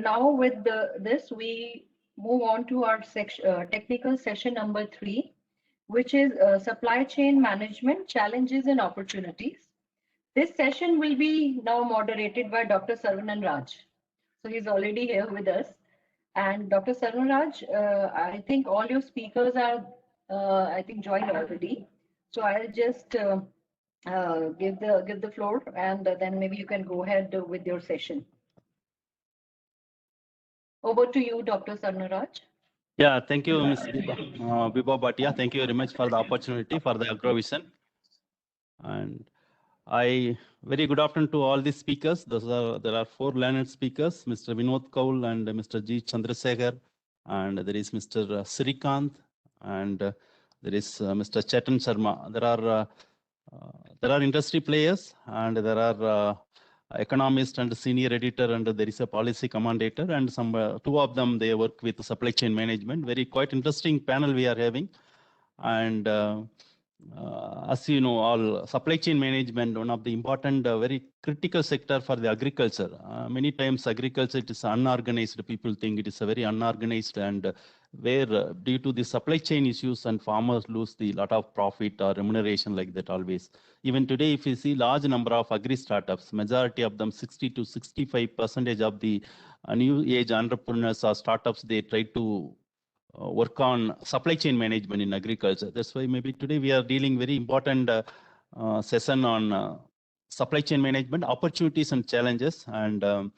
Now with this, we move on to our technical session number 3, which is supply chain management challenges and opportunities. This session will be now moderated by Dr. Sarvanan Raj. So he's already here with us. And Dr. Sarvanan Raj, I think all your speakers are, I think, joined already. So I'll just give the floor, and then maybe you can go ahead with your session. Over to you, Dr. Sarnaraj. Yeah, thank you, Ms. Vibha Bhatia. Thank you very much for the opportunity for the Agrovision. And very good afternoon to all the speakers. There are 4 learned speakers, Mr. Vinod Kaul and Mr. G. Chandrasekhar, and there is Mr. Srikanth, and there is Mr. Chetan Sharma. There are industry players, and there are economist and senior editor, and there is a policy commentator, and some 2 of them, they work with supply chain management. Very quite interesting panel we are having. And as you know, all supply chain management, one of the important, very critical sector for the agriculture. Many times agriculture, it is unorganized. People think it is a very unorganized, and where due to the supply chain issues and farmers lose the lot of profit or remuneration like that always. Even today, if you see large number of agri startups, majority of them 60 to 65% of the new age entrepreneurs or startups, they try to work on supply chain management in agriculture. That's why maybe today we are dealing very important session on supply chain management, opportunities and challenges. And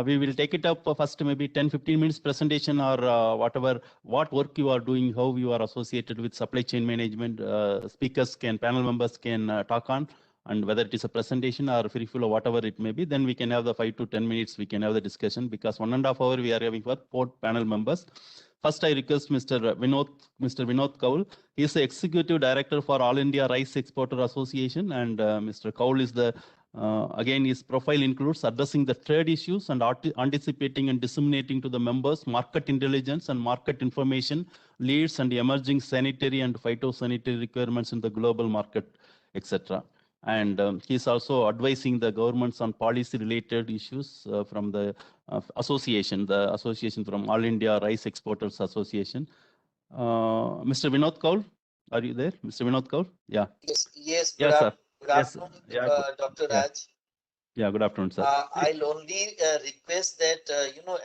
we will take it up first, maybe 10-15 minutes presentation or whatever, what work you are doing, how you are associated with supply chain management. Panel members can talk on, and whether it is a presentation or free flow or whatever it may be, then we can have the 5 to 10 minutes, we can have the discussion, because 1.5 hours we are having for 4 panel members. First, I request Mr. Vinod Kaul. He is the Executive Director for All India Rice Exporter Association, and Mr. Kaul is the, again, his profile includes addressing the trade issues and anticipating and disseminating to the members market intelligence and market information, leads and emerging sanitary and phytosanitary requirements in the global market, etc. And he's also advising the governments on policy related issues from the association from All India Rice Exporters Association. Mr. Vinod Kaul, are you there? Mr. Vinod Kaul? Yeah. Yes, yes, sir. Good afternoon, Dr. Raj. Yeah, good afternoon, sir. I'll only request that,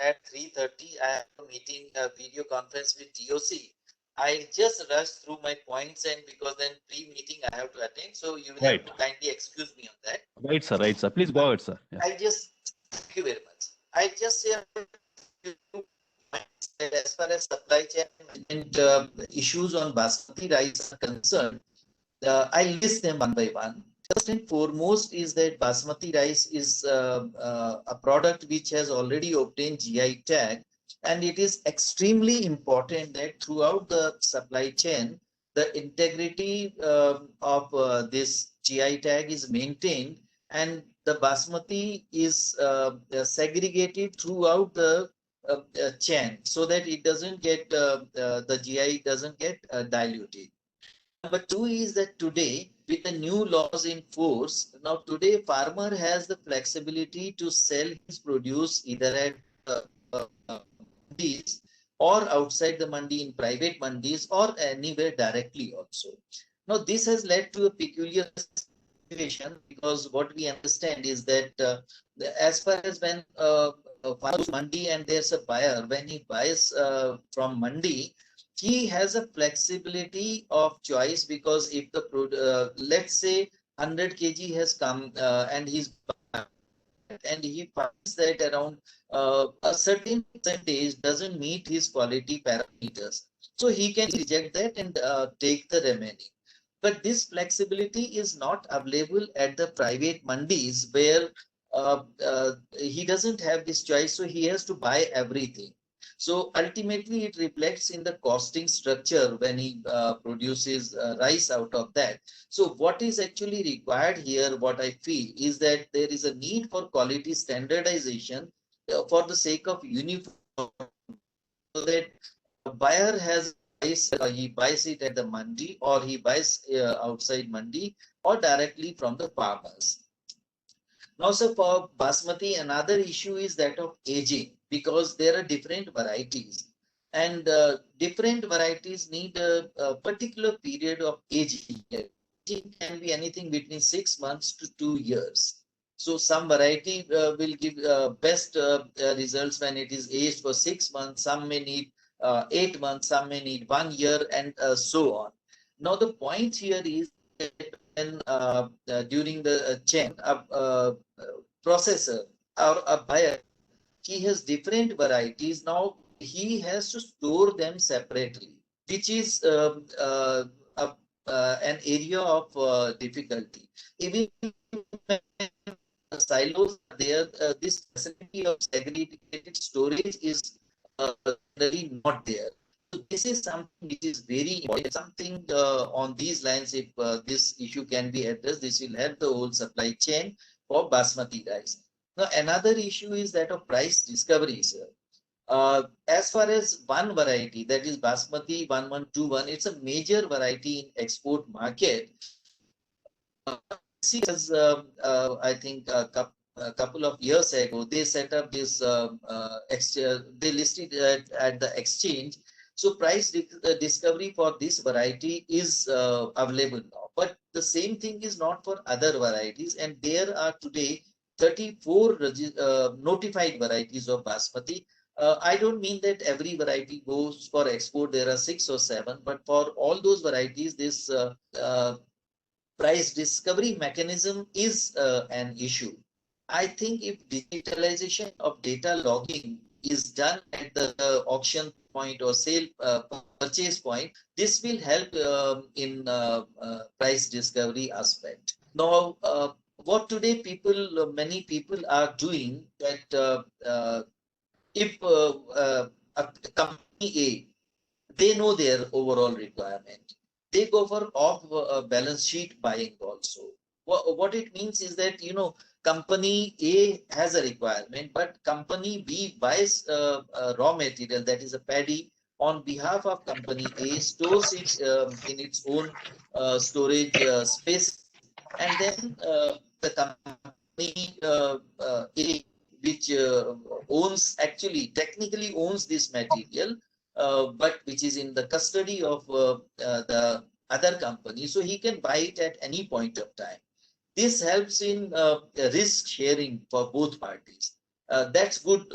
at 3:30, I have a meeting, video conference with TOC. I'll just rush through my points, and because then pre-meeting I have to attend, so you will have to kindly excuse me on that. Right, sir. Please go ahead, sir. Yeah. Thank you very much. I just say that as far as supply chain and issues on basmati rice are concerned, I list them one by one. First and foremost is that basmati rice is a product which has already obtained GI tag. And it is extremely important that throughout the supply chain, the integrity of this GI tag is maintained, and the basmati is segregated throughout the chain, so that it doesn't get the GI doesn't get diluted. Number 2 is that today, with the new laws in force, now today farmer has the flexibility to sell his produce either at mandis or outside the mandi in private mandis or anywhere directly also. Now this has led to a peculiar situation, because what we understand is that as far as when mandi and there's a buyer, when he buys from mandi, he has a flexibility of choice, because if the let's say 100 kg has come and he's and he finds that around a certain percentage doesn't meet his quality parameters, so he can reject that and take the remaining. But this flexibility is not available at the private mandis, where he doesn't have this choice, so he has to buy everything. So ultimately it reflects in the costing structure when he produces rice out of that. So what is actually required here, what I feel, is that there is a need for quality standardization for the sake of uniform, so that a buyer has he buys it at the mandi, or he buys outside mandi, or directly from the farmers. Now, so for basmati, another issue is that of aging. because there are different varieties, and different varieties need a particular period of aging. Aging can be anything between 6 months to 2 years. So some variety will give best results when it is aged for 6 months. Some may need 8 months, some may need 1 year, and so on. Now the point here is that when during the chain, processor or a buyer, he has different varieties. Now he has to store them separately, which is an area of difficulty. Even silos are there, this facility of segregated storage is really not there. So this is something which is very important. Something on these lines, if this issue can be addressed, this will help the whole supply chain for basmati rice. Now, another issue is that of price discovery, sir. As far as one variety, that is Basmati 1121, it's a major variety in export market. I think a couple of years ago, they set up this, they listed it at the exchange. So price discovery for this variety is available now. But the same thing is not for other varieties. And there are today 34 notified varieties of Basmati. I don't mean that every variety goes for export. There are 6 or 7, but for all those varieties, this price discovery mechanism is an issue. I think if digitalization of data logging is done at the auction point or sale purchase point, this will help in price discovery aspect. Now, what today many people are doing that if a company A, they know their overall requirement, they go for off balance sheet buying also. What it means is that, company A has a requirement, but company B buys raw material, that is a paddy, on behalf of company A, stores it in its own storage space, and then the company A, which technically owns this material, but which is in the custody of the other company, so he can buy it at any point of time. This helps in risk sharing for both parties. That's good.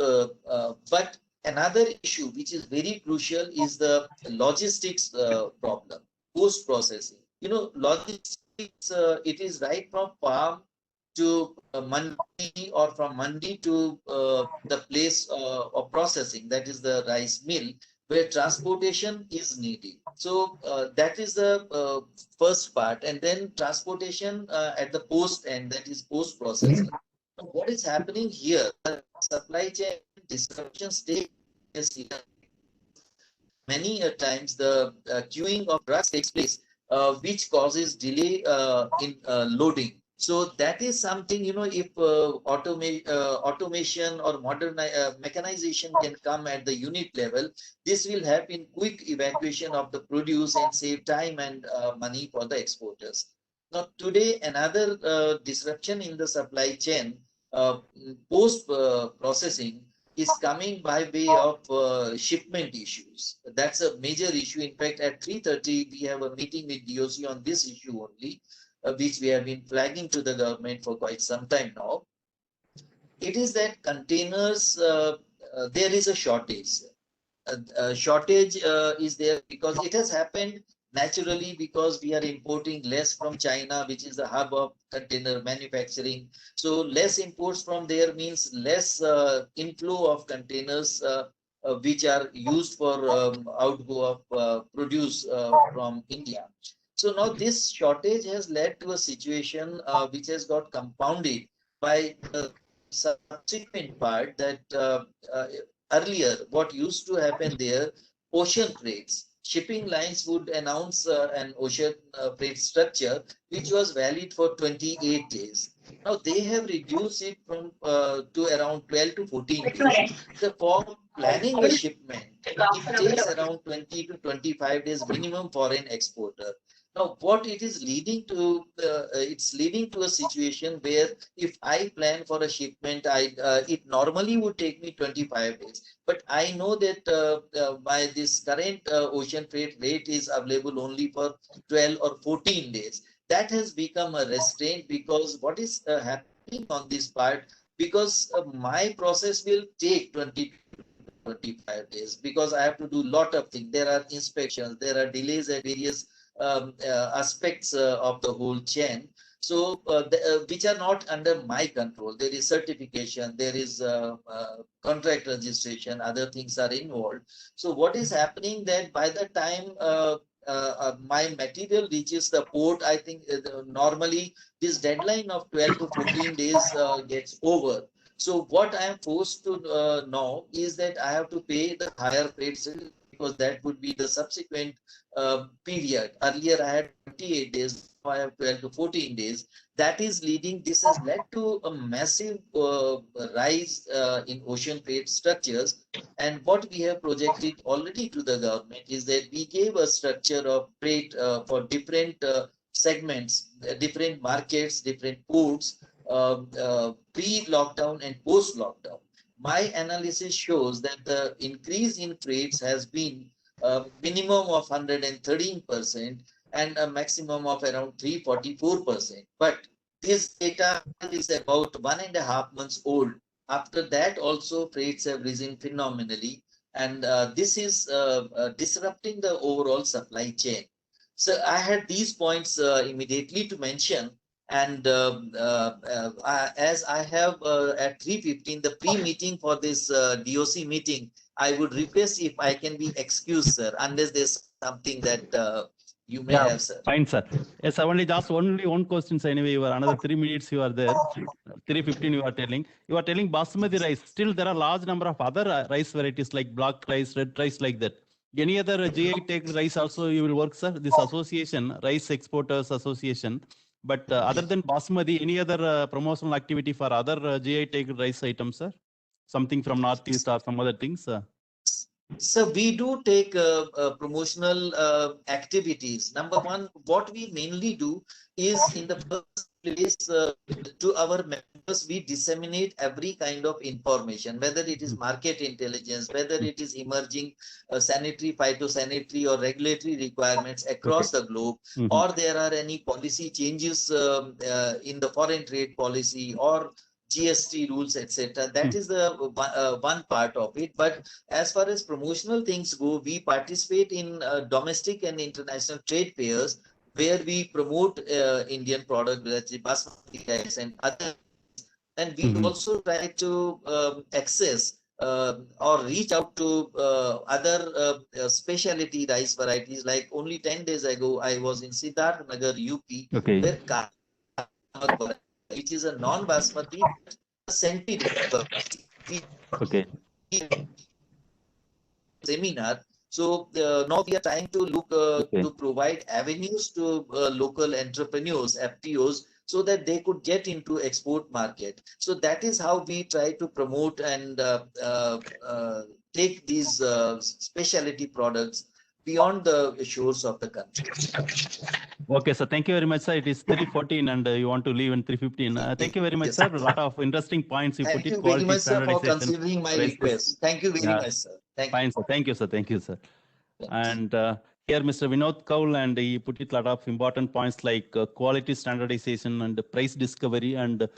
But another issue which is very crucial is the logistics problem, post processing. Logistics, it is right from farm to mandi, or from mandi to the place of processing, that is the rice mill, where transportation is needed. So that is the first part, and then transportation at the post end, that is post processing. What is happening here? Supply chain disruptions take place. Many times the queuing of drugs takes place, which causes delay in loading. So that is something, if automation or modern mechanization can come at the unit level, this will help in quick evacuation of the produce and save time and money for the exporters. Now, today, another disruption in the supply chain, post processing, is coming by way of shipment issues. That's a major issue. In fact, at 3:30, we have a meeting with DOC on this issue only, which we have been flagging to the government for quite some time now. It is that containers, there is a shortage. Shortage is there because it has happened naturally, because we are importing less from China, which is the hub of container manufacturing. So less imports from there means less inflow of containers which are used for outgo of produce from India. So now this shortage has led to a situation which has got compounded by the subsequent part that earlier what used to happen there, ocean freights. Shipping lines would announce an ocean freight structure which was valid for 28 days. Now they have reduced it from to around 12 to 14 days. For planning a shipment, it takes around 20 to 25 days minimum for an exporter. Now, what it is leading to, it's leading to a situation where if I plan for a shipment, it normally would take me 25 days. But I know that by this current ocean freight rate is available only for 12 or 14 days. That has become a restraint because what is happening on this part, because my process will take 25 days because I have to do a lot of things. There are inspections, there are delays at various aspects of the whole chain. So, which are not under my control. There is certification, there is contract registration, other things are involved. So, what is happening that by the time my material reaches the port, I think normally this deadline of 12 to 14 days gets over. So what I am forced to know is that I have to pay the higher freight because that would be the subsequent period. Earlier I had 28 days, now I have 12 to 14 days. That is leading, this has led to a massive rise in ocean freight structures. And what we have projected already to the government is that we gave a structure of freight for different segments, different markets, different ports, pre-lockdown and post-lockdown. My analysis shows that the increase in freights has been a minimum of 113% and a maximum of around 344%. But this data is about 1.5 months old. After that, also freights have risen phenomenally, and this is disrupting the overall supply chain. So I had these points immediately to mention. And as I have at 3:15 the pre-meeting for this DOC meeting, I would request if I can be excused, sir, unless there's something that you may have, sir. Fine, sir. Yes, I only just only one question. Anyway, you are another 3 minutes. You are there. 3:15. You are telling basmati rice. Still, there are large number of other rice varieties like black rice, red rice, like that. Any other GI tag rice also you will work, sir? This association, Rice Exporters Association. But other than basmati, any other promotional activity for other GI tag rice items, sir? Something from Northeast or some other things? So we do take promotional activities. Number one, what we mainly do is in the first place to our members, we disseminate every kind of information, whether it is market intelligence, whether it is emerging sanitary, phytosanitary or regulatory requirements across the globe, or there are any policy changes in the foreign trade policy or GST rules, etc. That is the one part of it. But as far as promotional things go, we participate in domestic and international trade fairs where we promote Indian product, that's basmati rice and other. And we also try to access or reach out to other specialty rice varieties. Like only 10 days ago, I was in Siddharth Nagar, UP, where which is a non-basmati centimeter. Okay. Seminar. So now we are trying to look to provide avenues to local entrepreneurs, FPOs, so that they could get into export market. So that is how we try to promote and take these specialty products beyond the shores of the country. Okay, sir. Thank you very much, sir. It is 3:14 and you want to leave in 3:15. Thank you very much, sir. A lot of interesting points you put it. Thank you very much, sir, for considering my request. Thank you very much, sir. Fine, sir. Thank you, sir. Thank you, sir. And here, Mr. Vinod Kaul, and he put it a lot of important points like quality standardization and price discovery and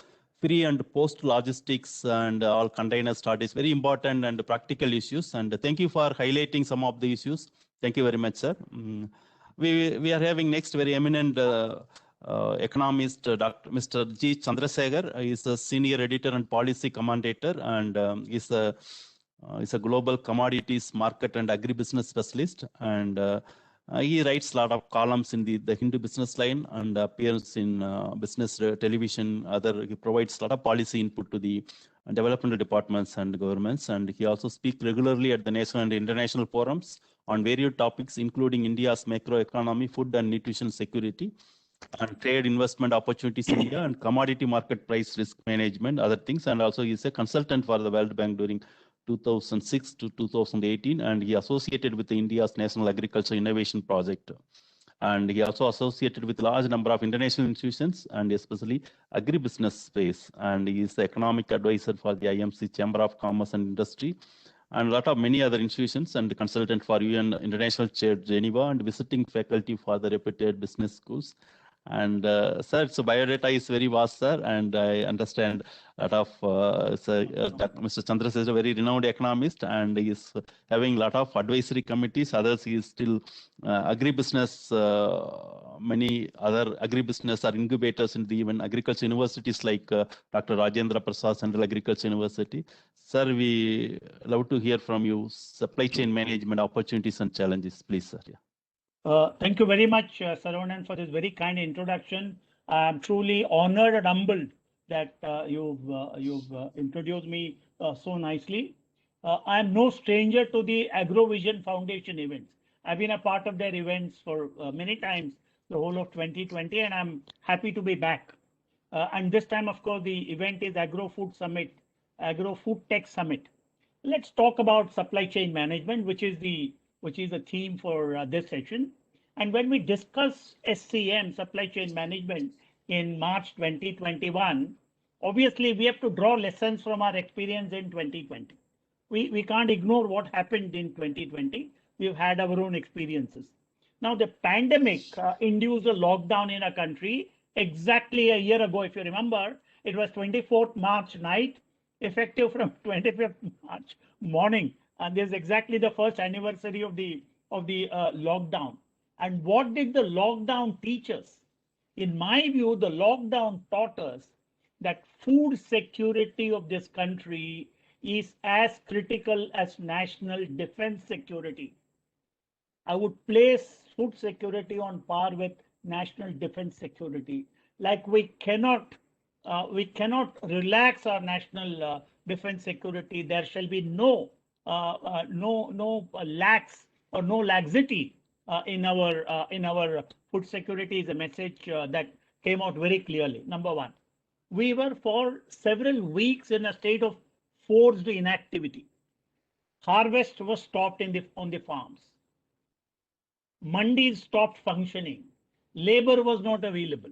pre and post logistics and all container storage, very important and practical issues. And thank you for highlighting some of the issues. Thank you very much, sir. We are having next very eminent economist, Dr. Mr. G. Chandrasekhar. He is a senior editor and policy commentator, and is a global commodities market and agribusiness specialist. And he writes a lot of columns in the Hindu Business Line and appears in business television. He provides a lot of policy input to the development departments and governments. And he also speaks regularly at the national and international forums on various topics, including India's macroeconomy, food and nutrition security, and trade investment opportunities in India, and commodity market price risk management, other things. And also he is a consultant for the World Bank during 2006 to 2018, and he associated with the India's National Agriculture Innovation Project. And he also associated with large number of international institutions and especially agribusiness space. And he is the economic advisor for the IMC Chamber of Commerce and Industry and a lot of many other institutions and consultant for UN International Chair Geneva and visiting faculty for the reputed business schools. And sir, so biodata is very vast, sir, and I understand a lot of Mr. Chandra is a very renowned economist, and he is having a lot of advisory committees. Others, he is still agribusiness. Many other agribusiness or incubators in the even agriculture universities like Dr. Rajendra Prasad Central Agriculture University. Sir, we love to hear from you. Supply chain management opportunities and challenges, please, sir. Yeah. Thank you very much, Saravanan, for this very kind introduction. I'm truly honored and humbled that you've introduced me so nicely. I'm no stranger to the AgroVision Foundation events. I've been a part of their events for many times, the whole of 2020, and I'm happy to be back. And this time, of course, the event is Agro-Food Summit, Agro-Food Tech Summit. Let's talk about supply chain management, which is the theme for this session. And when we discuss SCM, supply chain management, in March 2021, obviously we have to draw lessons from our experience in 2020. We can't ignore what happened in 2020. We've had our own experiences. Now, the pandemic induced a lockdown in a country exactly a year ago. If you remember, it was 24th March night, effective from 25th March morning. And this is exactly the first anniversary of the lockdown. And what did the lockdown teach us? In my view, the lockdown taught us that food security of this country is as critical as national defense security. I would place food security on par with national defense security. Like we cannot relax our national defense security. There shall be no lax or no laxity in our food security is a message that came out very clearly. Number one, we were for several weeks in a state of forced inactivity. Harvest was stopped on the farms. Mandis stopped functioning. Labor was not available.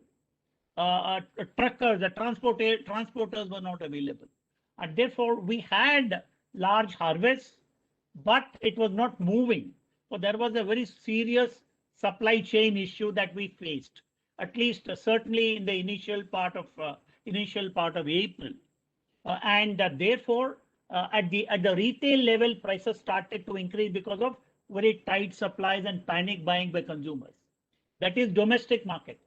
Truckers, the transporters were not available. And therefore, we had large harvests, but it was not moving. So there was a very serious supply chain issue that we faced, at least certainly in the initial part of April. And therefore, at the retail level, prices started to increase because of very tight supplies and panic buying by consumers. That is domestic market.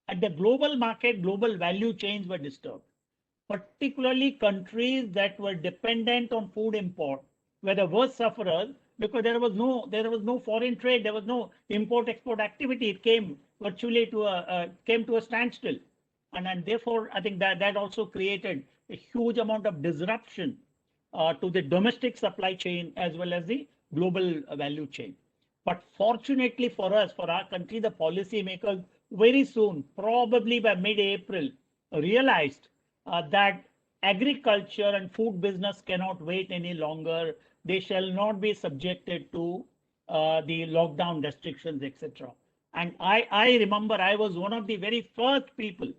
At the global market, global value chains were disturbed. Particularly countries that were dependent on food import were the worst sufferers because there was no foreign trade, there was no import-export activity. It came virtually to a standstill, and therefore I think that also created a huge amount of disruption to the domestic supply chain as well as the global value chain. But fortunately for us, for our country, the policymakers very soon, probably by mid-April, realized that agriculture and food business cannot wait any longer. They shall not be subjected to the lockdown restrictions, etc. And I remember I was one of the very first people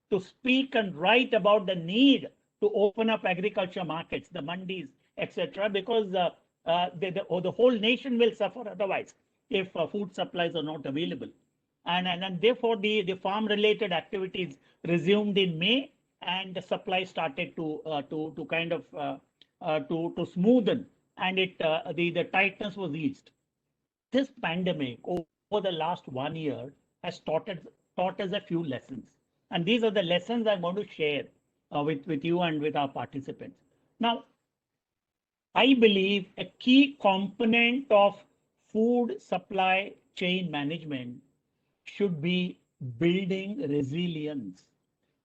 to speak and write about the need to open up agriculture markets, the mandis, etc., because the whole nation will suffer otherwise if food supplies are not available. And therefore, the farm-related activities resumed in May, and the supply started to kind of to smoothen, and the tightness was eased. This pandemic over the last 1 year has taught us a few lessons, and these are the lessons I'm going to share with you and with our participants. Now, I believe a key component of food supply chain management should be building resilience.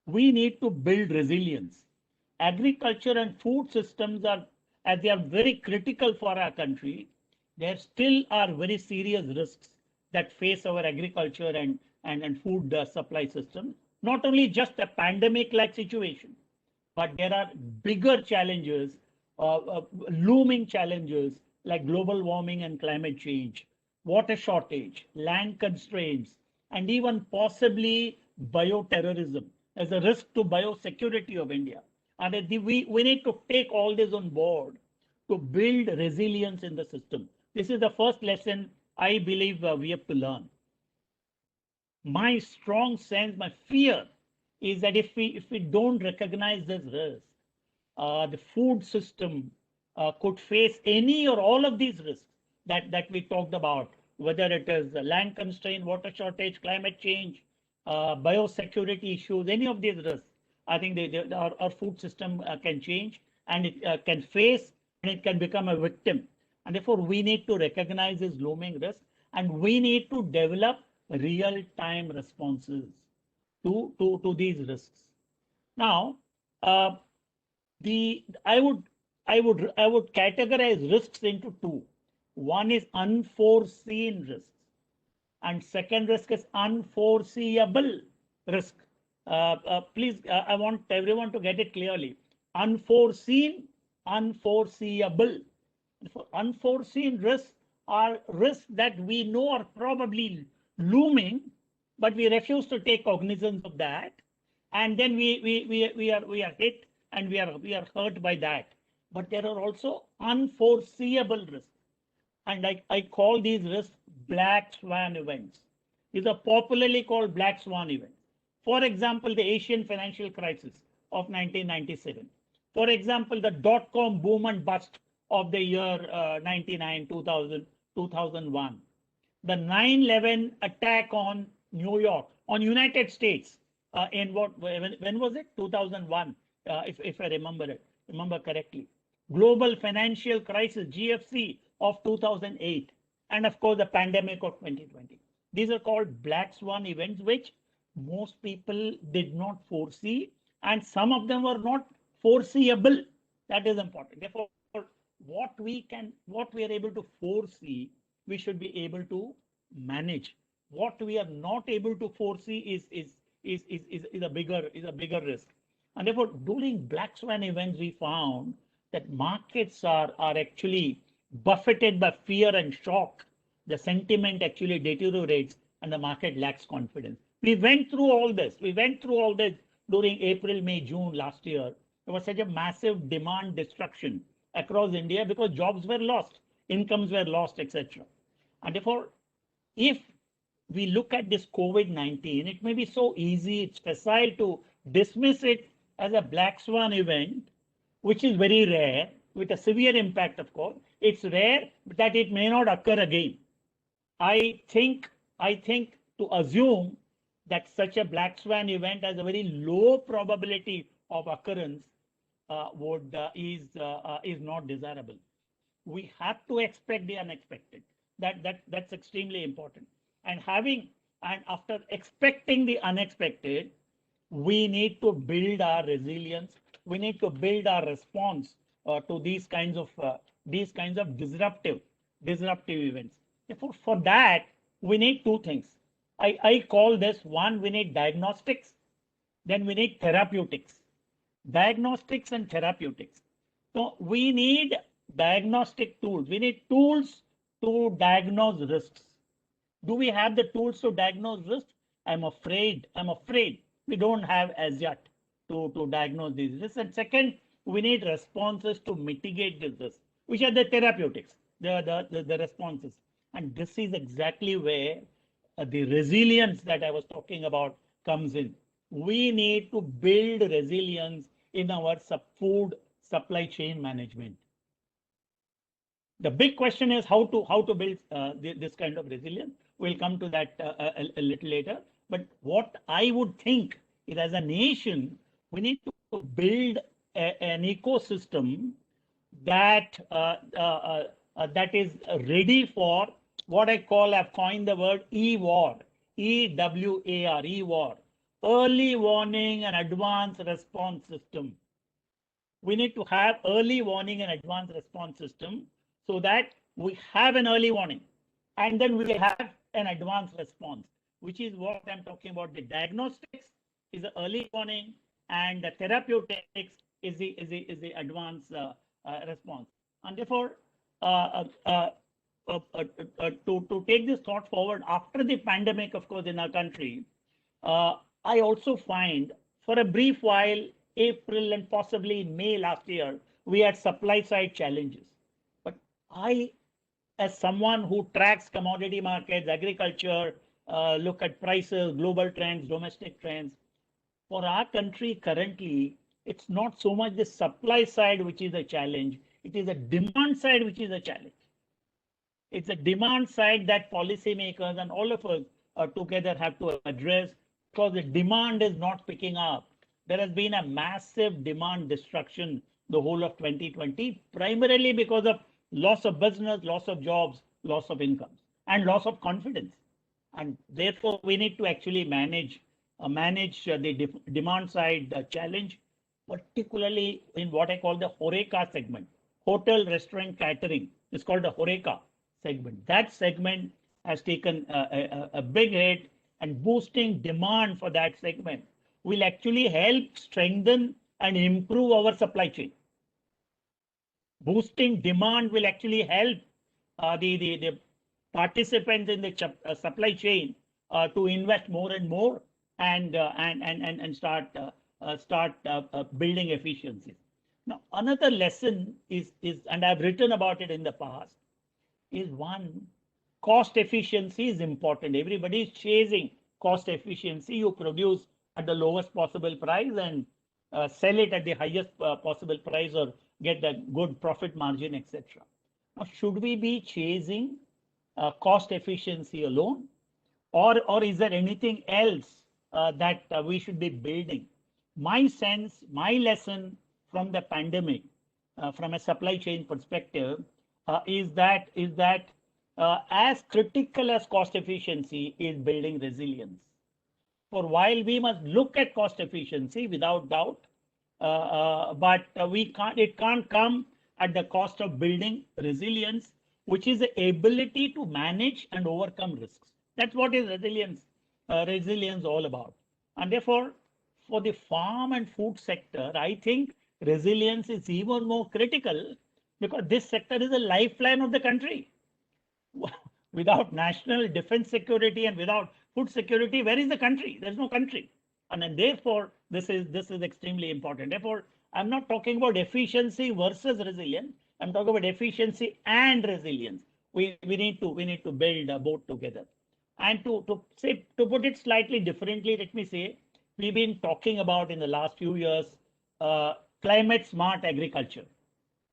We need to build resilience. Agriculture and food systems are, as they are very critical for our country, there still are very serious risks that face our agriculture and food supply system. Not only just a pandemic-like situation, but there are bigger challenges, looming challenges like global warming and climate change, water shortage, land constraints, and even possibly bioterrorism as a risk to biosecurity of India. And we need to take all this on board to build resilience in the system. This is the first lesson I believe we have to learn. My strong sense, my fear is that if we don't recognize this risk, the food system could face any or all of these risks that we talked about, whether it is land constraint, water shortage, climate change, biosecurity issues, any of these risks. I think our food system can change, and it can face, and it can become a victim. And therefore, we need to recognize this looming risk, and we need to develop real-time responses to these risks. Now, I would categorize risks into two. One is unforeseen risks, and second risk is unforeseeable risk. Please, I want everyone to get it clearly. Unforeseen, unforeseeable. Unforeseen risks are risks that we know are probably looming, but we refuse to take cognizance of that, and then we are hit and we are hurt by that. But there are also unforeseeable risks, and I call these risks black swan events. These are popularly called black swan events. For example, the Asian financial crisis of 1997. For example, the dot-com boom and bust of the year 99, 2000, 2001. The 9/11 attack on New York, on United States, in when was it? 2001, if I remember correctly. Global financial crisis, GFC of 2008, and of course the pandemic of 2020. These are called black swan events, which most people did not foresee, and some of them were not foreseeable. That is important. Therefore, what we are able to foresee, we should be able to manage. What we are not able to foresee is a bigger risk. And therefore, during black swan events, we found that markets are actually buffeted by fear and shock. The sentiment actually deteriorates, and the market lacks confidence. We went through all this. During April, May, June last year. There was such a massive demand destruction across India because jobs were lost, incomes were lost, etc. And therefore, if we look at this COVID-19, it may be so easy, it's facile to dismiss it as a black swan event, which is very rare, with a severe impact, of course. It's rare that it may not occur again. I think to assume that such a black swan event has a very low probability of occurrence is not desirable. We have to expect the unexpected. That's extremely important. And after expecting the unexpected, we need to build our resilience. We need to build our response to these kinds of disruptive events. Therefore, for that, we need two things. I call this one, we need diagnostics, then we need therapeutics. Diagnostics and therapeutics. So we need diagnostic tools. We need tools to diagnose risks. Do we have the tools to diagnose risks? I'm afraid we don't have as yet to diagnose these risks. And second, we need responses to mitigate this risk, which are the therapeutics, the responses. And this is exactly where the resilience that I was talking about comes in. We need to build resilience in our food supply chain management. The big question is how to build this kind of resilience. We'll come to that a little later. But what I would think is, as a nation, we need to build an ecosystem that is ready for what I call, I've coined the word EWAR, EWAR, EWAR, early warning and advanced response system. We need to have early warning and advanced response system so that we have an early warning and then we have an advanced response, which is what I'm talking about. The diagnostics is the early warning and the therapeutics is the advanced response. And therefore, to take this thought forward after the pandemic, of course, in our country, I also find for a brief while, April and possibly May last year, we had supply side challenges. But I, as someone who tracks commodity markets, agriculture, look at prices, global trends, domestic trends, for our country currently, it's not so much the supply side which is a challenge, it is the demand side which is a challenge. It's a demand side that policymakers and all of us together have to address, because the demand is not picking up. There has been a massive demand destruction the whole of 2020, primarily because of loss of business, loss of jobs, loss of incomes, and loss of confidence. And therefore, we need to actually manage the demand side challenge, particularly in what I call the HoReCa segment. Hotel, restaurant, catering is called the HoReCa segment. That segment has taken a big hit, and boosting demand for that segment will actually help strengthen and improve our supply chain. Boosting demand will actually help the participants in the supply chain to invest more and more and start building efficiencies. Now, another lesson is, and I've written about it in the past, is one, cost efficiency is important. Everybody is chasing cost efficiency. You produce at the lowest possible price and sell it at the highest possible price, or get a good profit margin, etc. Now, should we be chasing cost efficiency alone, or is there anything else that we should be building? My sense, my lesson from the pandemic, from a supply chain perspective, is that as critical as cost efficiency is building resilience. For while we must look at cost efficiency without doubt, but it can't come at the cost of building resilience, which is the ability to manage and overcome risks. That's what is resilience all about. And therefore, for the farm and food sector, I think resilience is even more critical, because this sector is a lifeline of the country. Without national defense security and without food security, where is the country? There's no country. And then therefore, this is extremely important. Therefore, I'm not talking about efficiency versus resilience. I'm talking about efficiency and resilience. We need to build both together. And to put it slightly differently, let me say, we've been talking about in the last few years climate smart agriculture.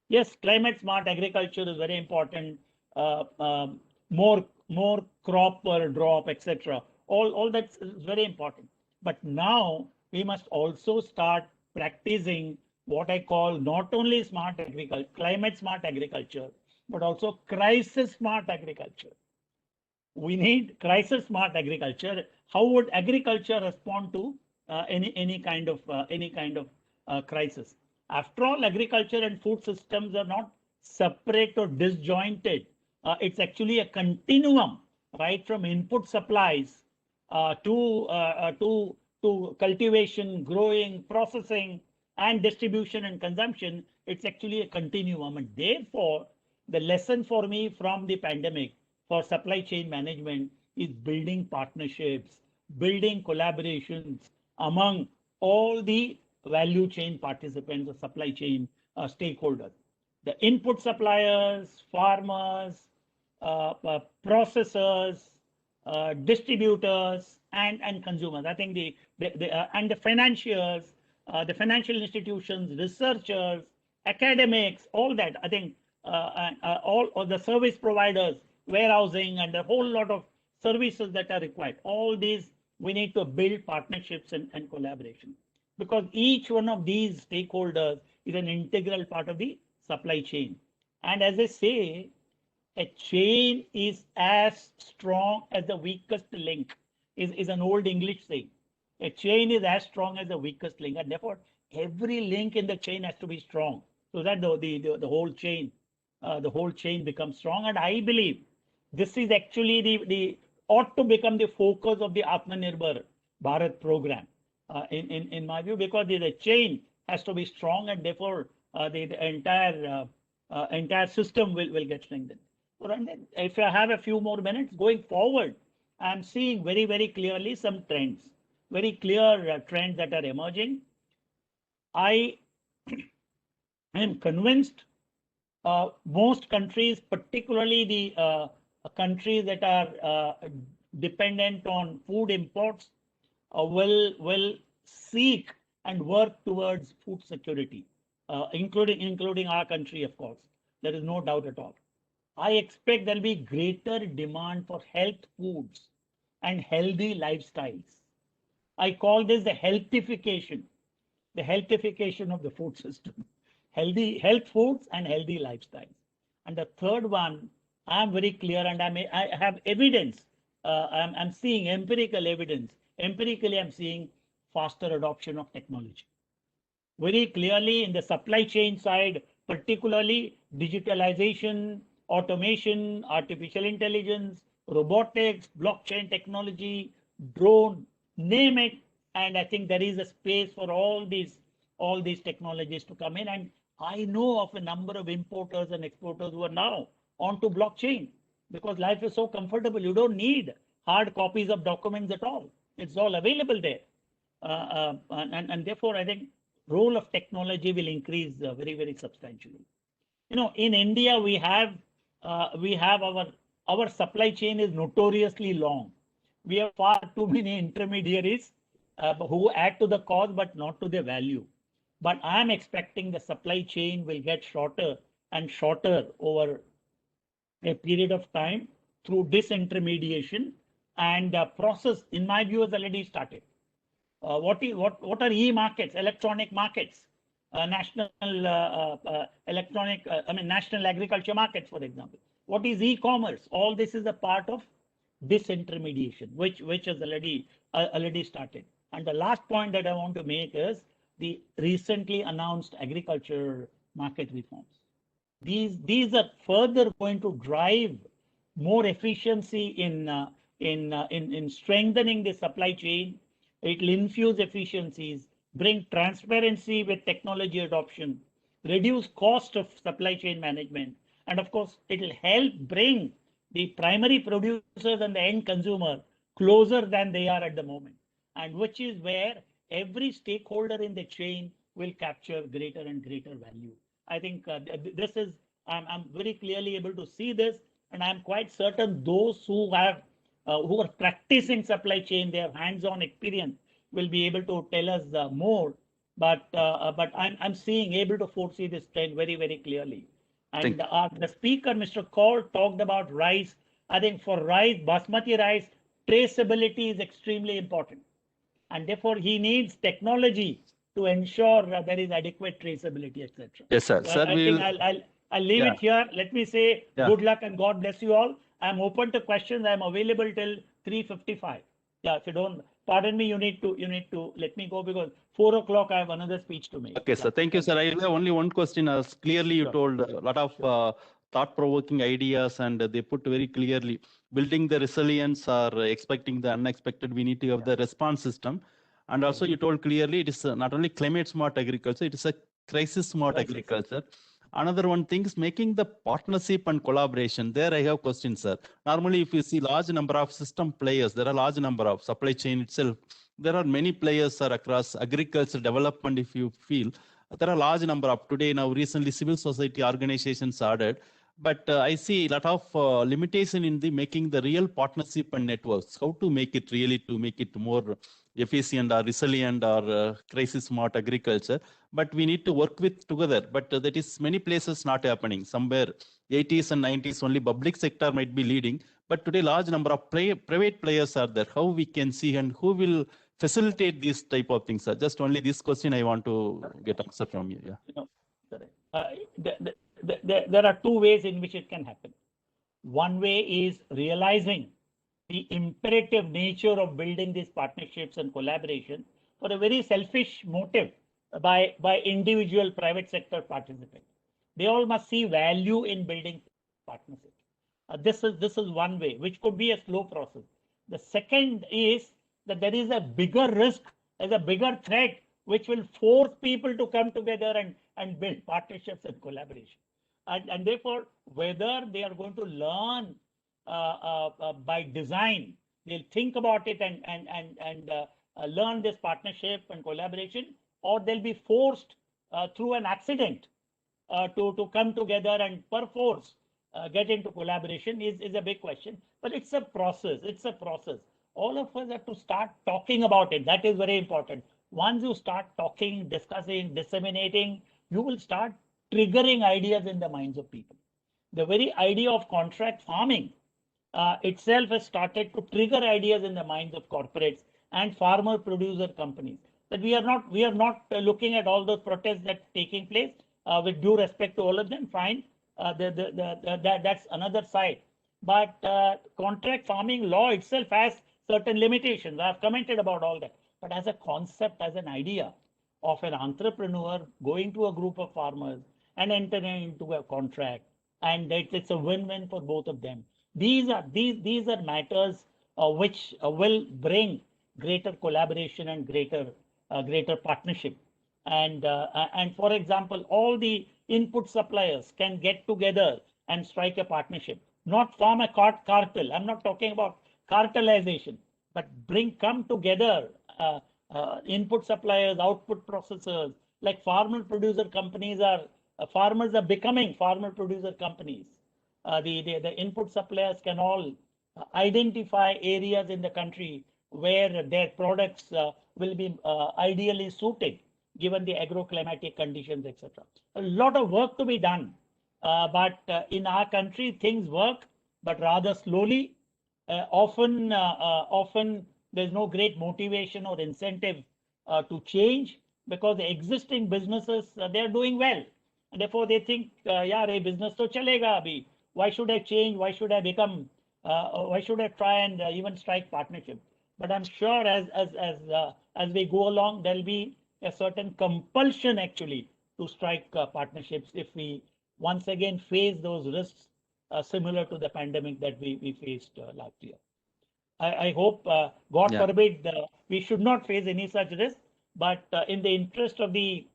Yes, climate smart agriculture is very important. More crop per drop, etc. All that is very important. But now we must also start practicing what I call not only smart agriculture, climate smart agriculture, but also crisis smart agriculture. We need crisis smart agriculture. How would agriculture respond to any kind of crisis? After all, agriculture and food systems are not separate or disjointed. It's actually a continuum, right from input supplies to cultivation, growing, processing, and distribution and consumption. It's actually a continuum, and therefore the lesson for me from the pandemic for supply chain management is building partnerships, building collaborations among all the value chain participants or supply chain stakeholders. The input suppliers, farmers, processors, distributors, and consumers. I think and the financiers, the financial institutions, researchers, academics, all that. I think all of the service providers, warehousing, and a whole lot of services that are required. All these, we need to build partnerships and collaboration, because each one of these stakeholders is an integral part of the supply chain. And as I say, a chain is as strong as the weakest link, is an old English saying. A chain is as strong as the weakest link, and therefore every link in the chain has to be strong, so that the whole chain becomes strong. And I believe this is actually the ought to become the focus of the Atmanirbhar Bharat program, in my view, because the chain has to be strong, and therefore the entire system will get strengthened. If I have a few more minutes going forward, I'm seeing very, very clearly some trends, very clear trends that are emerging. I am convinced most countries, particularly the countries that are dependent on food imports, will seek and work towards food security, including our country, of course. There is no doubt at all. I expect there'll be greater demand for health foods and healthy lifestyles. I call this the healthification of the food system. Health foods and healthy lifestyles. And the third one, I'm very clear, and I have evidence. I'm seeing empirical evidence. Empirically, I'm seeing faster adoption of technology. Very clearly in the supply chain side, particularly digitalization, automation, artificial intelligence, robotics, blockchain technology, drone, name it. And I think there is a space for all these technologies to come in. And I know of a number of importers and exporters who are now onto blockchain because life is so comfortable. You don't need hard copies of documents at all. It's all available there. And therefore, I think role of technology will increase very, very substantially. In India, we have our supply chain is notoriously long. We have far too many intermediaries who add to the cost, but not to the value. But I'm expecting the supply chain will get shorter and shorter over a period of time through disintermediation, and process, in my view, has already started. What are e-markets, electronic markets, national agriculture markets, for example? What is e-commerce? All this is a part of disintermediation, which has already started. And the last point that I want to make is the recently announced agriculture market reforms. These are further going to drive more efficiency in strengthening the supply chain. It will infuse efficiencies, bring transparency with technology adoption, reduce cost of supply chain management, and of course, it will help bring the primary producers and the end consumer closer than they are at the moment, and which is where every stakeholder in the chain will capture greater and greater value. I think this is, I'm very clearly able to see this, and I'm quite certain those who are practicing supply chain, they have hands-on experience, will be able to tell us more. But I'm able to foresee this trend very, very clearly. And the speaker, Mr. Kaur, talked about rice. I think for rice, basmati rice, traceability is extremely important. And therefore, he needs technology to ensure that there is adequate traceability, etc. Yes, sir. So I think I'll leave it here. Let me say good luck and God bless you all. I'm open to questions. I'm available till 3:55. Yeah, if you don't, pardon me, you need to let me go because 4 o'clock I have another speech to make. Okay, sir. Thank you, sir. I have only one question. As clearly you told a lot of thought-provoking ideas, and they put very clearly building the resilience or expecting the unexpected. We need to have the response system. And also you told clearly it is not only climate smart agriculture, it is a crisis smart agriculture. Another one thing is making the partnership and collaboration. There I have questions, sir. Normally, if you see large number of system players, there are large number of supply chain itself. There are many players, sir, across agriculture development. If you feel there are large number of today now recently civil society organizations added, but I see a lot of limitation in the making the real partnership and networks. How to make it really to make it more efficient or resilient or crisis smart agriculture, but we need to work with together. But that is many places not happening. Somewhere 80s and 90s only public sector might be leading, but today large number of private players are there. How we can see and who will facilitate these type of things, sir? Just only this question I want to get answer from you. There are two ways in which it can happen. One way is realizing the imperative nature of building these partnerships and collaboration for a very selfish motive by individual private sector participants. They all must see value in building partnerships. This is one way, which could be a slow process. The second is that there is a bigger risk, there's a bigger threat, which will force people to come together and build partnerships and collaboration. And therefore, whether they are going to learn by design, they'll think about it and learn this partnership and collaboration, or they'll be forced through an accident to come together and perforce get into collaboration is a big question. But it's a process. It's a process. All of us have to start talking about it. That is very important. Once you start talking, discussing, disseminating, you will start triggering ideas in the minds of people. The very idea of contract farming itself has started to trigger ideas in the minds of corporates and farmer producer companies. That we are not looking at all those protests that are taking place. With due respect to all of them, fine. That's another side. But contract farming law itself has certain limitations. I've commented about all that. But as a concept, as an idea of an entrepreneur going to a group of farmers and entering into a contract, and it's a win-win for both of them. These are matters which will bring greater collaboration and greater partnership. And for example, all the input suppliers can get together and strike a partnership, not form a cartel. I'm not talking about cartelization, but come together input suppliers, output processors, like farmer producer companies farmers are becoming farmer producer companies. The input suppliers can all identify areas in the country where their products will be ideally suited given the agroclimatic conditions, etc. A lot of work to be done, but in our country things work, but rather slowly. Often there's no great motivation or incentive to change, because the existing businesses they're doing well, and therefore they think, yaar, business to chalega abhi. Why should I change? Why should I become? Why should I try and even strike partnership? But I'm sure as we go along, there'll be a certain compulsion actually to strike partnerships if we once again face those risks similar to the pandemic that we faced last year. I hope, God forbid, we should not face any such risk, but in the interest of the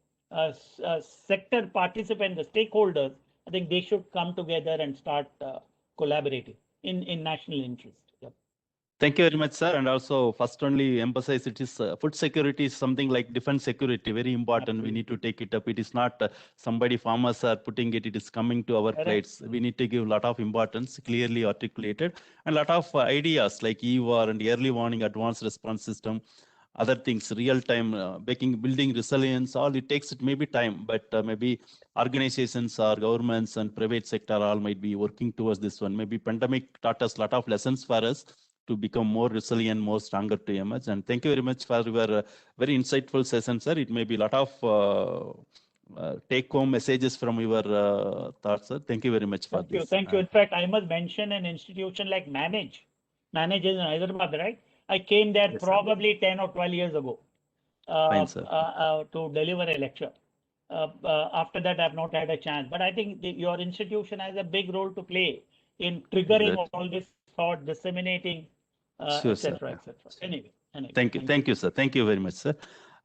sector participants, the stakeholders, I think they should come together and start collaborating in national interest. Yep. Thank you very much, sir. And also, first only emphasize it is food security is something like defense security, very important. We need to take it up. It is not somebody farmers are putting it. It is coming to our plates. We need to give a lot of importance, clearly articulated, and a lot of ideas like EVAR and early warning, advanced response system, other things, real time, building resilience. All it takes, it may be time, but maybe organizations or governments and private sector all might be working towards this one. Maybe pandemic taught us a lot of lessons for us to become more resilient, more stronger to emerge. And thank you very much for your very insightful session, sir. It may be a lot of take-home messages from your thoughts, sir. Thank you very much for this. Thank you. In fact, I must mention an institution like Manage. Manage is in Hyderabad, right? I came there probably 10 or 12 years ago to deliver a lecture. After that, I've not had a chance. But I think your institution has a big role to play in triggering all this thought, disseminating, etc. Anyway. Thank you, sir. Thank you very much, sir.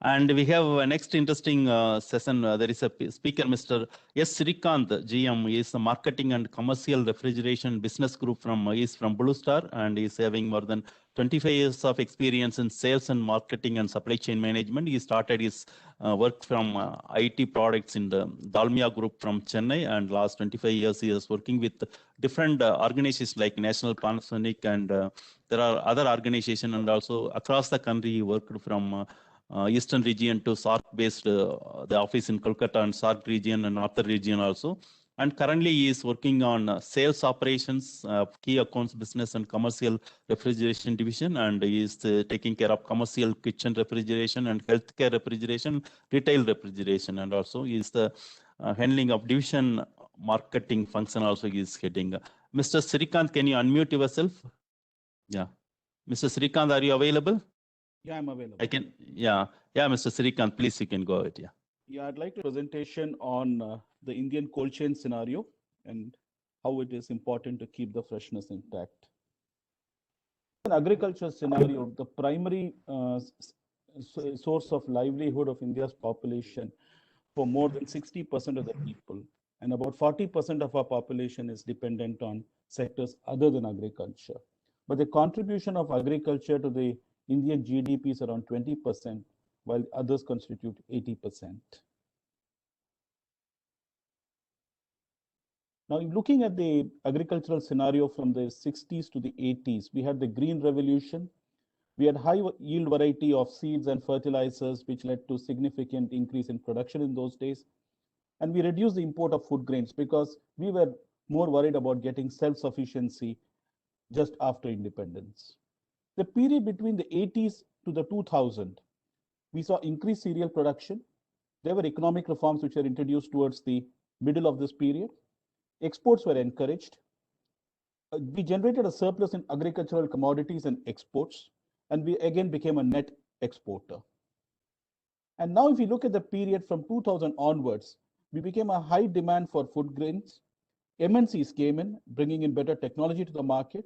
And we have a next interesting session. There is a speaker, Mr. S. Srikanth, GM. He is the Marketing and Commercial Refrigeration Business Group he is from Blue Star, and he is having more than 25 years of experience in sales and marketing and supply chain management. He started his work from IT products in the Dalmia Group from Chennai, and last 25 years he is working with different organizations like National Panasonic, and there are other organizations, and also across the country he worked from Eastern region to SARC based, the office in Kolkata and SARC region and Northern region also. And currently he is working on sales operations, key accounts business and commercial refrigeration division. And he is taking care of commercial kitchen refrigeration and healthcare refrigeration, retail refrigeration. And also he is the handling of division marketing function also he is heading. Mr. Srikanth, can you unmute yourself? Yeah. Mr. Srikanth, are you available? Yeah, I'm available. I can, yeah, Mr. Srikanth, please, you can go ahead. Yeah, I'd like to presentation on the Indian cold chain scenario and how it is important to keep the freshness intact. In agriculture scenario, the primary source of livelihood of India's population for more than 60% of the people, and about 40% of our population is dependent on sectors other than agriculture. But the contribution of agriculture to the Indian GDP is around 20%, while others constitute 80%. Now, looking at the agricultural scenario from the 60s to the 80s, we had the Green Revolution. We had high yield variety of seeds and fertilizers, which led to significant increase in production in those days. And we reduced the import of food grains because we were more worried about getting self-sufficiency just after independence. The period between the 80s to the 2000, we saw increased cereal production. There were economic reforms which were introduced towards the middle of this period. Exports were encouraged. We generated a surplus in agricultural commodities and exports, and we again became a net exporter. And now if you look at the period from 2000 onwards, we became a high demand for food grains. MNCs came in, bringing in better technology to the market.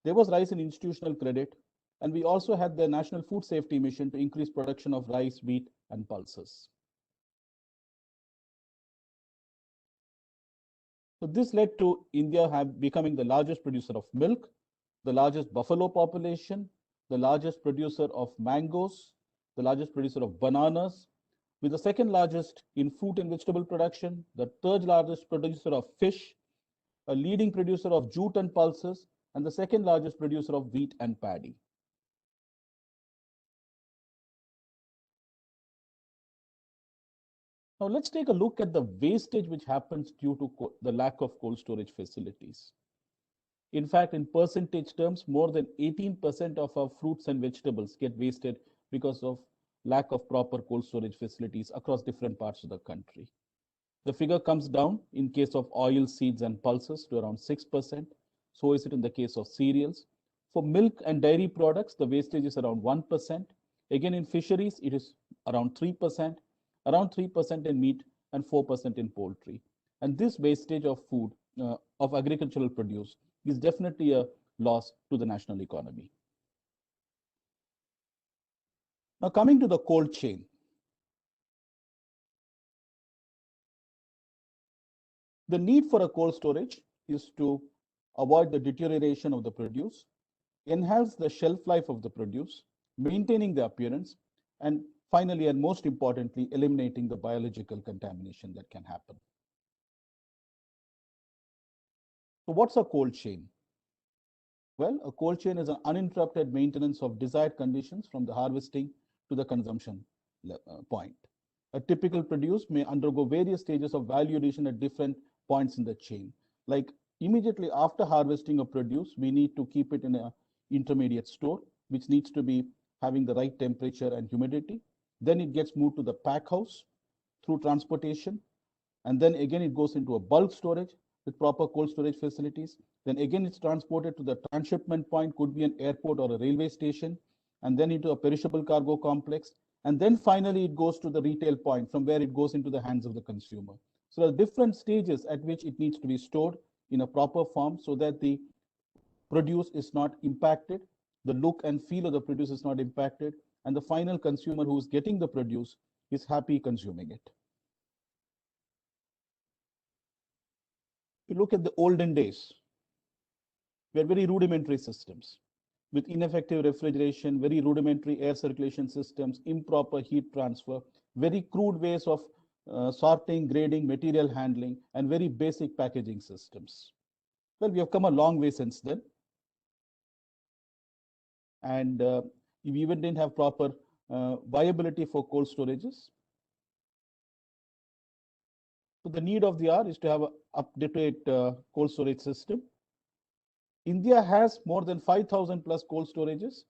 There was rise in institutional credit, and we also had the National Food Safety Mission to increase production of rice, wheat, and pulses. So this led to India becoming the largest producer of milk, the largest buffalo population, the largest producer of mangoes, the largest producer of bananas, with the second largest in fruit and vegetable production, the third largest producer of fish, a leading producer of jute and pulses, and the second largest producer of wheat and paddy. Now let's take a look at the wastage which happens due to the lack of cold storage facilities. In fact, in percentage terms, more than 18% of our fruits and vegetables get wasted because of lack of proper cold storage facilities across different parts of the country. The figure comes down in case of oil, seeds, and pulses to around 6%. So is it in the case of cereals. For milk and dairy products, the wastage is around 1%. Again, in fisheries, it is around 3%, around 3% in meat, and 4% in poultry. And this wastage of food, of agricultural produce, is definitely a loss to the national economy. Now, coming to the cold chain. The need for a cold storage is to avoid the deterioration of the produce, enhance the shelf life of the produce, maintaining the appearance, and finally, and most importantly, eliminating the biological contamination that can happen. So what's a cold chain? Well, a cold chain is an uninterrupted maintenance of desired conditions from the harvesting to the consumption point. A typical produce may undergo various stages of value addition at different points in the chain. Like immediately after harvesting a produce, we need to keep it in an intermediate store, which needs to be having the right temperature and humidity. Then it gets moved to the pack house through transportation. And then again, it goes into a bulk storage with proper cold storage facilities. Then again, it's transported to the transshipment point, could be an airport or a railway station, and then into a perishable cargo complex. And then finally, it goes to the retail point from where it goes into the hands of the consumer. So there are different stages at which it needs to be stored in a proper form so that the produce is not impacted, the look and feel of the produce is not impacted, and the final consumer who is getting the produce is happy consuming it. If you look at the olden days, we had very rudimentary systems with ineffective refrigeration, very rudimentary air circulation systems, improper heat transfer, very crude ways of sorting, grading, material handling, and very basic packaging systems. Well, we have come a long way since then. And we even didn't have proper viability for cold storages. So the need of the hour is to have an up-to-date cold storage system. India has more than 5,000 plus cold storages,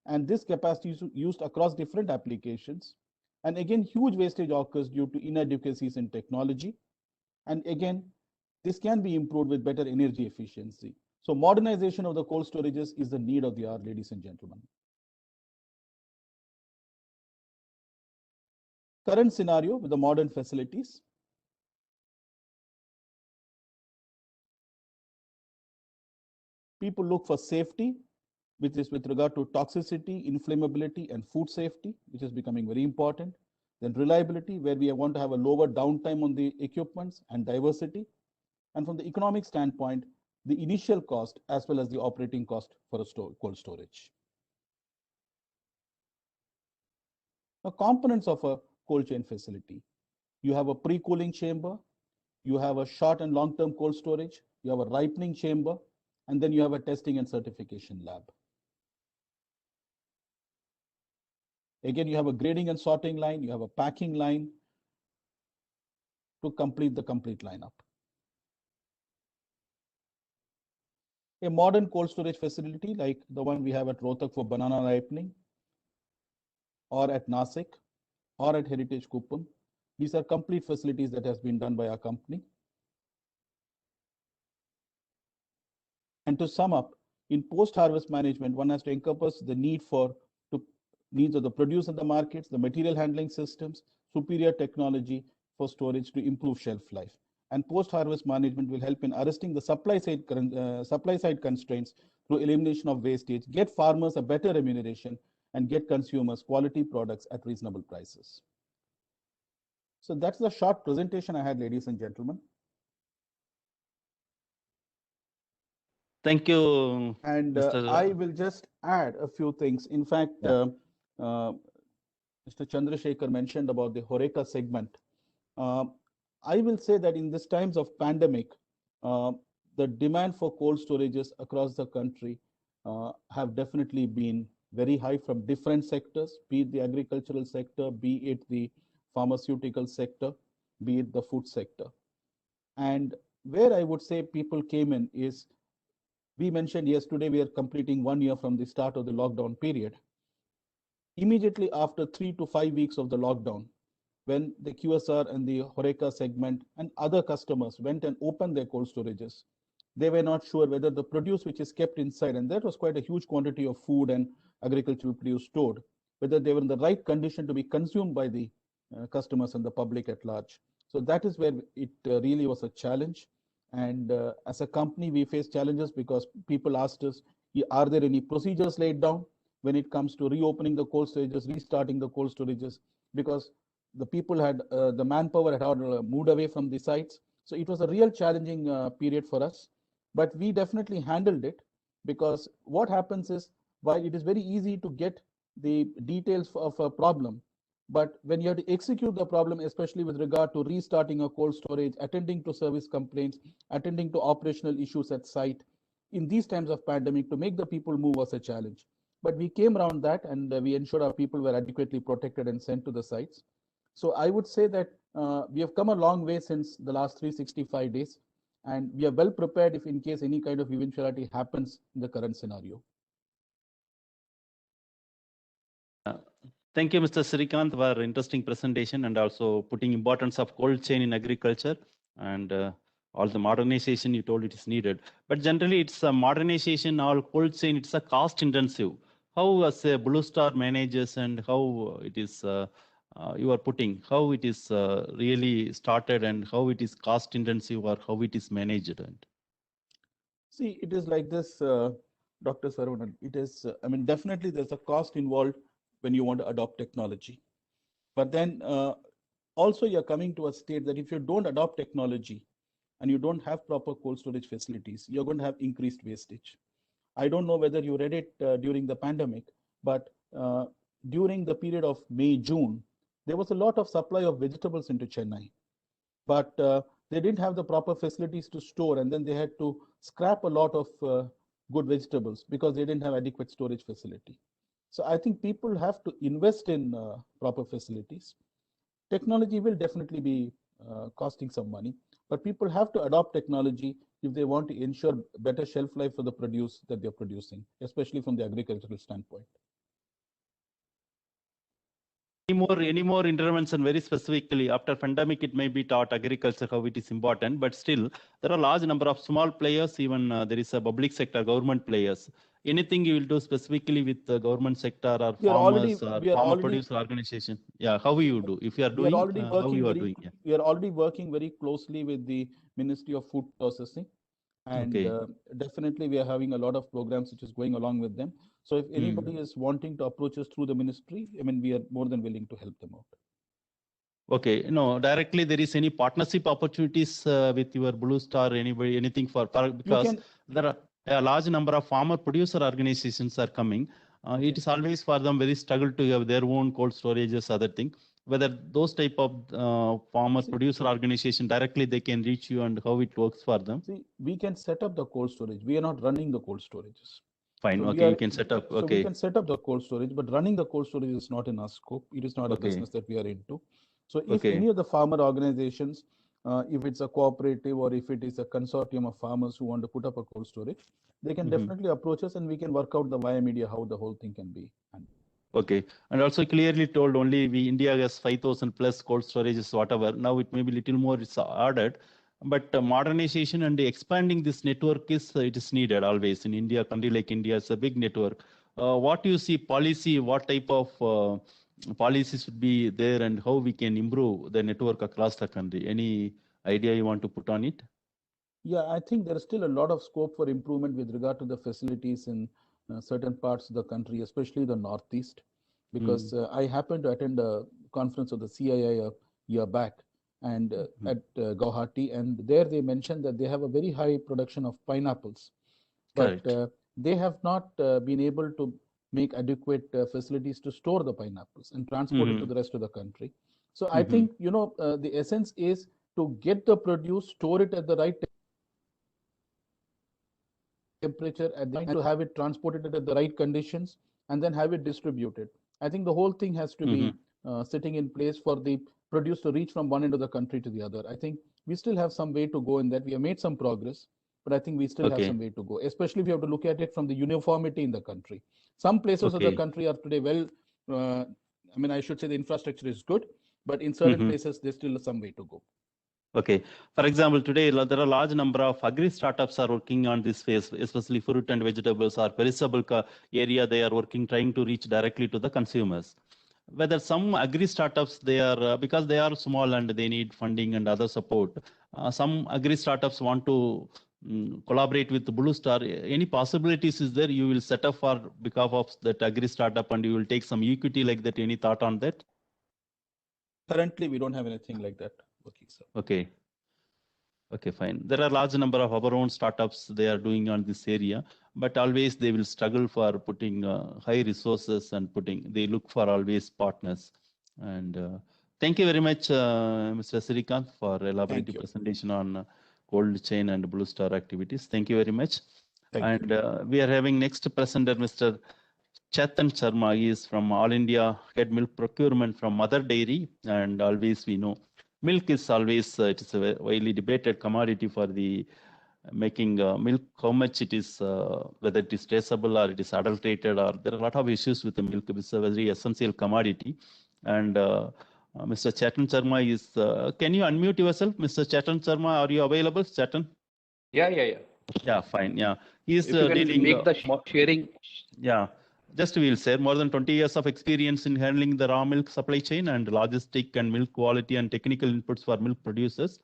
and this capacity is used across different applications. And again, huge wastage occurs due to inadequacies in technology. And again, this can be improved with better energy efficiency. So modernization of the cold storages is the need of the hour, ladies and gentlemen. Current scenario with the modern facilities. People look for safety, which is with regard to toxicity, inflammability, and food safety, which is becoming very important. Then reliability, where we want to have a lower downtime on the equipments, and diversity. And from the economic standpoint, the initial cost as well as the operating cost for a cold storage. Now, components of a cold chain facility. You have a pre-cooling chamber, you have a short and long-term cold storage, you have a ripening chamber, and then you have a testing and certification lab. Again, you have a grading and sorting line, you have a packing line to complete the complete lineup. A modern cold storage facility like the one we have at Rohtak for banana ripening, or at Nasik, or at Heritage Kuppam. These are complete facilities that has been done by our company. And to sum up, in post-harvest management, one has to encompass the needs of the produce in the markets, the material handling systems, superior technology for storage to improve shelf life. And post-harvest management will help in arresting the supply side constraints through elimination of wastage, get farmers a better remuneration, and get consumers quality products at reasonable prices. So that's the short presentation I had, ladies and gentlemen. Thank you. And Mr. I will just add a few things. In fact, Yeah. Mr. Chandrasekhar mentioned about the HoReCa segment. I will say that in these times of pandemic, the demand for cold storages across the country have definitely been very high from different sectors, be it the agricultural sector, be it the pharmaceutical sector, be it the food sector. And where I would say people came in is, we mentioned yesterday we are completing 1 year from the start of the lockdown period. Immediately after 3 to 5 weeks of the lockdown, when the QSR and the HoReCa segment and other customers went and opened their cold storages, they were not sure whether the produce which is kept inside, and that was quite a huge quantity of food and agricultural produce stored, whether they were in the right condition to be consumed by the customers and the public at large. So that is where it really was a challenge. And as a company, we faced challenges because people asked us, are there any procedures laid down when it comes to reopening the cold storages, restarting the cold storages? Because the people had, the manpower had moved away from the sites. So it was a real challenging period for us. But we definitely handled it, because what happens is, while it is very easy to get the details of a problem, but when you have to execute the problem, especially with regard to restarting a cold storage, attending to service complaints, attending to operational issues at site, in these times of pandemic, to make the people move was a challenge. But we came around that, and we ensured our people were adequately protected and sent to the sites. So I would say that we have come a long way since the last 365 days, and we are well prepared if in case any kind of eventuality happens in the current scenario. Thank you, Mr. Srikanth, for interesting presentation and also putting importance of cold chain in agriculture and all the modernization you told it is needed. But generally, it's a modernization or cold chain. It's a cost intensive. How as a Blue Star manages and how it is you are putting, how it is really started and how it is cost intensive or how it is managed? And see, it is like this, Dr. Saravanan. It is, I mean, definitely there's a cost involved when you want to adopt technology. But then also you're coming to a state that if you don't adopt technology and you don't have proper cold storage facilities, you're going to have increased wastage. I don't know whether you read it during the pandemic, but during the period of May, June, there was a lot of supply of vegetables into Chennai. But they didn't have the proper facilities to store, and then they had to scrap a lot of good vegetables because they didn't have adequate storage facility. So I think people have to invest in proper facilities. Technology will definitely be costing some money, but people have to adopt technology if they want to ensure better shelf life for the produce that they're producing, especially from the agricultural standpoint. any more intervention very specifically after pandemic, it may be taught agriculture how it is important, but still there are a large number of small players, even there is a public sector, government players. Anything you will do specifically with the government sector or farmers or farmer producer organization? Yeah, how you do? If you are doing, how you are doing? Yeah. We are already working very closely with the Ministry of Food Processing. And definitely we are having a lot of programs which is going along with them. So if anybody is wanting to approach us through the ministry, I mean, we are more than willing to help them out. Okay, no, directly there is any partnership opportunities with your Blue Star, anybody, anything because can- there are a large number of farmer producer organizations are coming. It is always for them very struggle to have their own cold storages, other thing. Whether those type of farmer producer organization directly they can reach you and how it works for them. See, we can set up the cold storage. We are not running the cold storages. Fine, So we okay, are- you can set up. So we Okay, can set up the cold storage, but running the cold storage is not in our scope. It is not a Okay. business that we are into. So if Okay. any of the farmer organizations, if it's a cooperative or if it is a consortium of farmers who want to put up a cold storage, they can Mhm. definitely approach us and we can work out the via media how the whole thing can be handled. Okay, and also clearly told only India has 5,000 plus cold storages, whatever. Now it may be little more it's ordered, but modernization and expanding this network it is needed always in India. Country like India is a big network. What do you see policy? What type of policies should be there, and how we can improve the network across the country? Any idea you want to put on it? Yeah, I think there is still a lot of scope for improvement with regard to the facilities in certain parts of the country, especially the Northeast, because I happened to attend a conference of the CII a year back and at Guwahati, and there they mentioned that they have a very high production of pineapples, but Correct. they have not been able to make adequate facilities to store the pineapples and transport it to the rest of the country. So I think, the essence is to get the produce, store it at the right temperature and to have it transported at the right conditions and then have it distributed. I think the whole thing has to be sitting in place for the produce to reach from one end of the country to the other. I think we still have some way to go in that. We have made some progress, but I think we still have Okay. some way to go, especially if you have to look at it from the uniformity in the country. Some places of the Okay. country are today I should say the infrastructure is good, but in certain places, there's still some way to go. Okay. For example, today there are a large number of agri startups are working on this phase, especially fruit and vegetables or perishable area. They are working, trying to reach directly to the consumers. Whether some agri startups, they are because they are small and they need funding and other support. Some agri startups want to collaborate with Blue Star. Any possibilities is there? You will set up for because of that agri startup and you will take some equity like that. Any thought on that? Currently, we don't have anything like that working, sir. Okay. Okay, fine. There are large number of our own startups they are doing on this area, but always they will struggle for putting high resources and they look for always partners. And thank you very much, Mr. Srikanth, for elaborate presentation on cold chain and Blue Star activities. Thank you very much. Thank you. We are having next presenter, Mr. Chetan Sharma. He is from All India Head Milk Procurement from Mother Dairy, and always we know milk is always it is a widely debated commodity for the making milk. How much it is, whether it is traceable or it is adulterated, or there are a lot of issues with the milk. It's a very essential commodity. And Mr. Chetan Sharma is. Can you unmute yourself, Mr. Chetan Sharma? Are you available, Chetan? Yeah. Yeah, fine. Yeah, he is If you can dealing. make the sharing. Yeah. Just we will say more than 20 years of experience in handling the raw milk supply chain and logistic and milk quality and technical inputs for milk producers.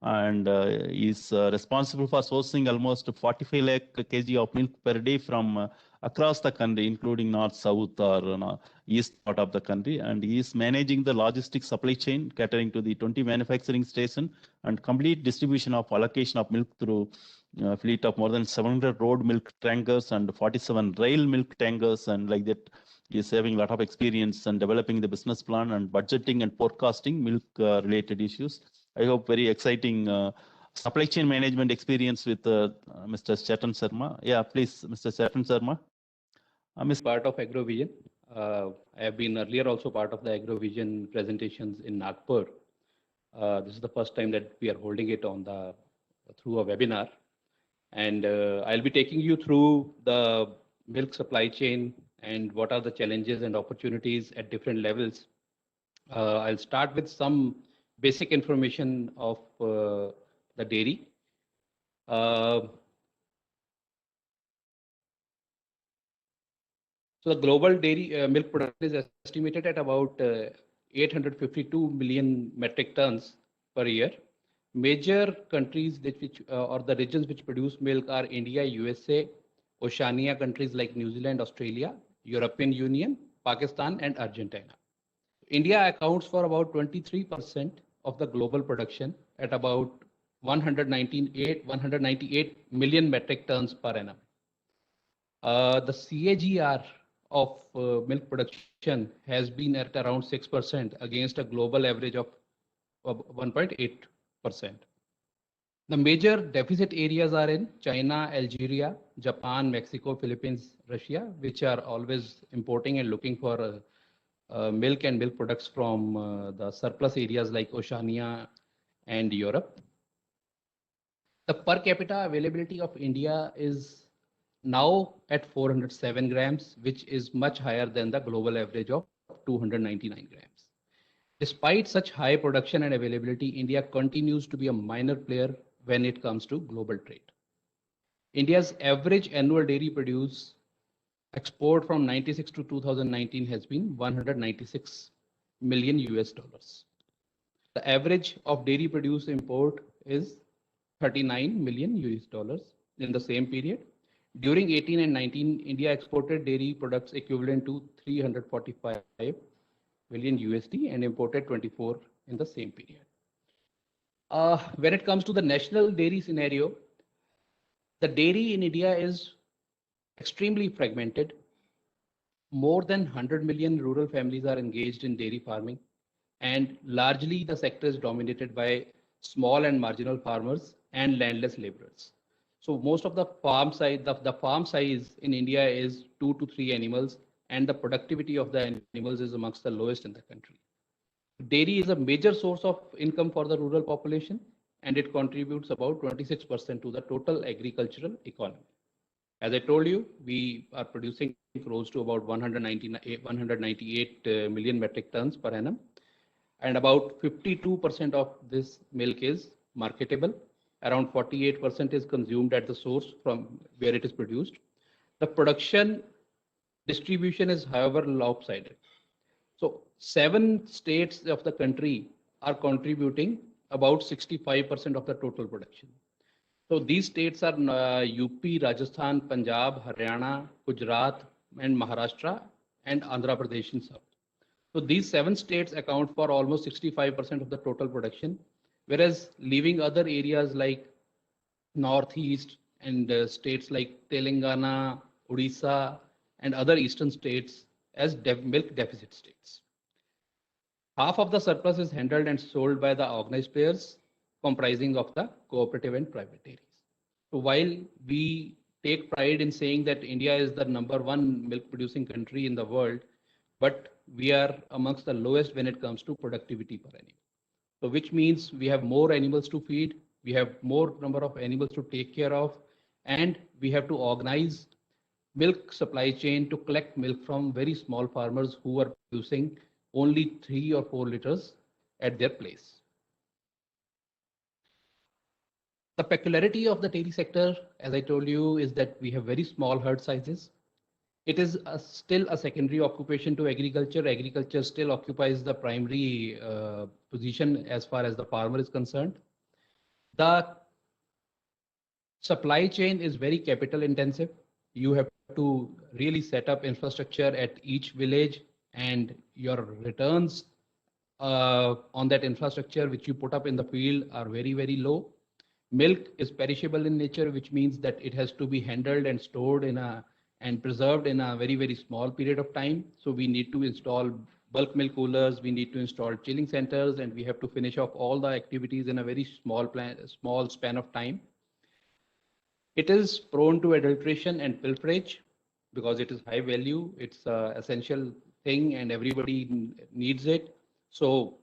And is responsible for sourcing almost 45 lakh kg of milk per day from across the country, including north, south, or east part of the country. And he is managing the logistic supply chain, catering to the 20 manufacturing station and complete distribution of allocation of milk through fleet of more than 700 road milk tankers and 47 rail milk tankers, and like that he is having a lot of experience and developing the business plan and budgeting and forecasting milk related issues. I hope very exciting supply chain management experience with Mr. Chetan Sharma. Yeah, please, Mr. Chetan Sharma. Part of AgroVision. I have been earlier also part of the AgroVision presentations in Nagpur. This is the first time that we are holding it through a webinar. And I'll be taking you through the milk supply chain and what are the challenges and opportunities at different levels. I'll start with some basic information of the dairy. So the global dairy milk production is estimated at about 852 million metric tons per year. Major countries or the regions which produce milk are India, USA, Oceania countries like New Zealand, Australia, European Union, Pakistan, and Argentina. India accounts for about 23% of the global production at about 198 million metric tons per annum. The CAGR of milk production has been at around 6% against a global average of 1.8%. The major deficit areas are in China, Algeria, Japan, Mexico, Philippines, Russia, which are always importing and looking for milk and milk products from the surplus areas like Oceania and Europe. The per capita availability of India is now at 407 grams, which is much higher than the global average of 299 grams. Despite such high production and availability, India continues to be a minor player when it comes to global trade. India's average annual dairy produce export from 96 to 2019 has been 196 million US dollars. The average of dairy produce import is 39 million US dollars in the same period. During 18 and 19, India exported dairy products equivalent to 345 million USD and imported 24 in the same period. When it comes to the national dairy scenario, the dairy in India is extremely fragmented. More than 100 million rural families are engaged in dairy farming, and largely the sector is dominated by small and marginal farmers and landless laborers. So most of the farm size, the farm size in India is 2 to 3 animals, and the productivity of the animals is amongst the lowest in the country. Dairy is a major source of income for the rural population, and it contributes about 26% to the total agricultural economy. As I told you, we are producing close to about 198 million metric tons per annum, and about 52% of this milk is marketable. Around 48% is consumed at the source from where it is produced. The production distribution is, however, lopsided. So 7 states of the country are contributing about 65% of the total production. So these states are UP, Rajasthan, Punjab, Haryana, Gujarat, and Maharashtra, and Andhra Pradesh in south. So these 7 states account for almost 65% of the total production, whereas leaving other areas like Northeast and states like Telangana, Odisha, and other eastern states as milk deficit states. Half of the surplus is handled and sold by the organized players, comprising of the cooperative and private dairies. So while we take pride in saying that India is the #1 milk producing country in the world, but we are amongst the lowest when it comes to productivity per animal. So which means we have more animals to feed, we have more number of animals to take care of, and we have to organize milk supply chain to collect milk from very small farmers who are producing only 3 or 4 liters at their place. The peculiarity of the dairy sector, as I told you, is that we have very small herd sizes. It is still a secondary occupation to agriculture. Agriculture still occupies the primary position as far as the farmer is concerned. The supply chain is very capital intensive. You have to really set up infrastructure at each village, and your returns on that infrastructure which you put up in the field are very, very low. Milk is perishable in nature, which means that it has to be handled and stored and preserved in a very, very small period of time. So we need to install bulk milk coolers, we need to install chilling centers, and we have to finish off all the activities in a very small span of time. It is prone to adulteration and pilferage because it is high value. It's an essential thing and everybody needs it. So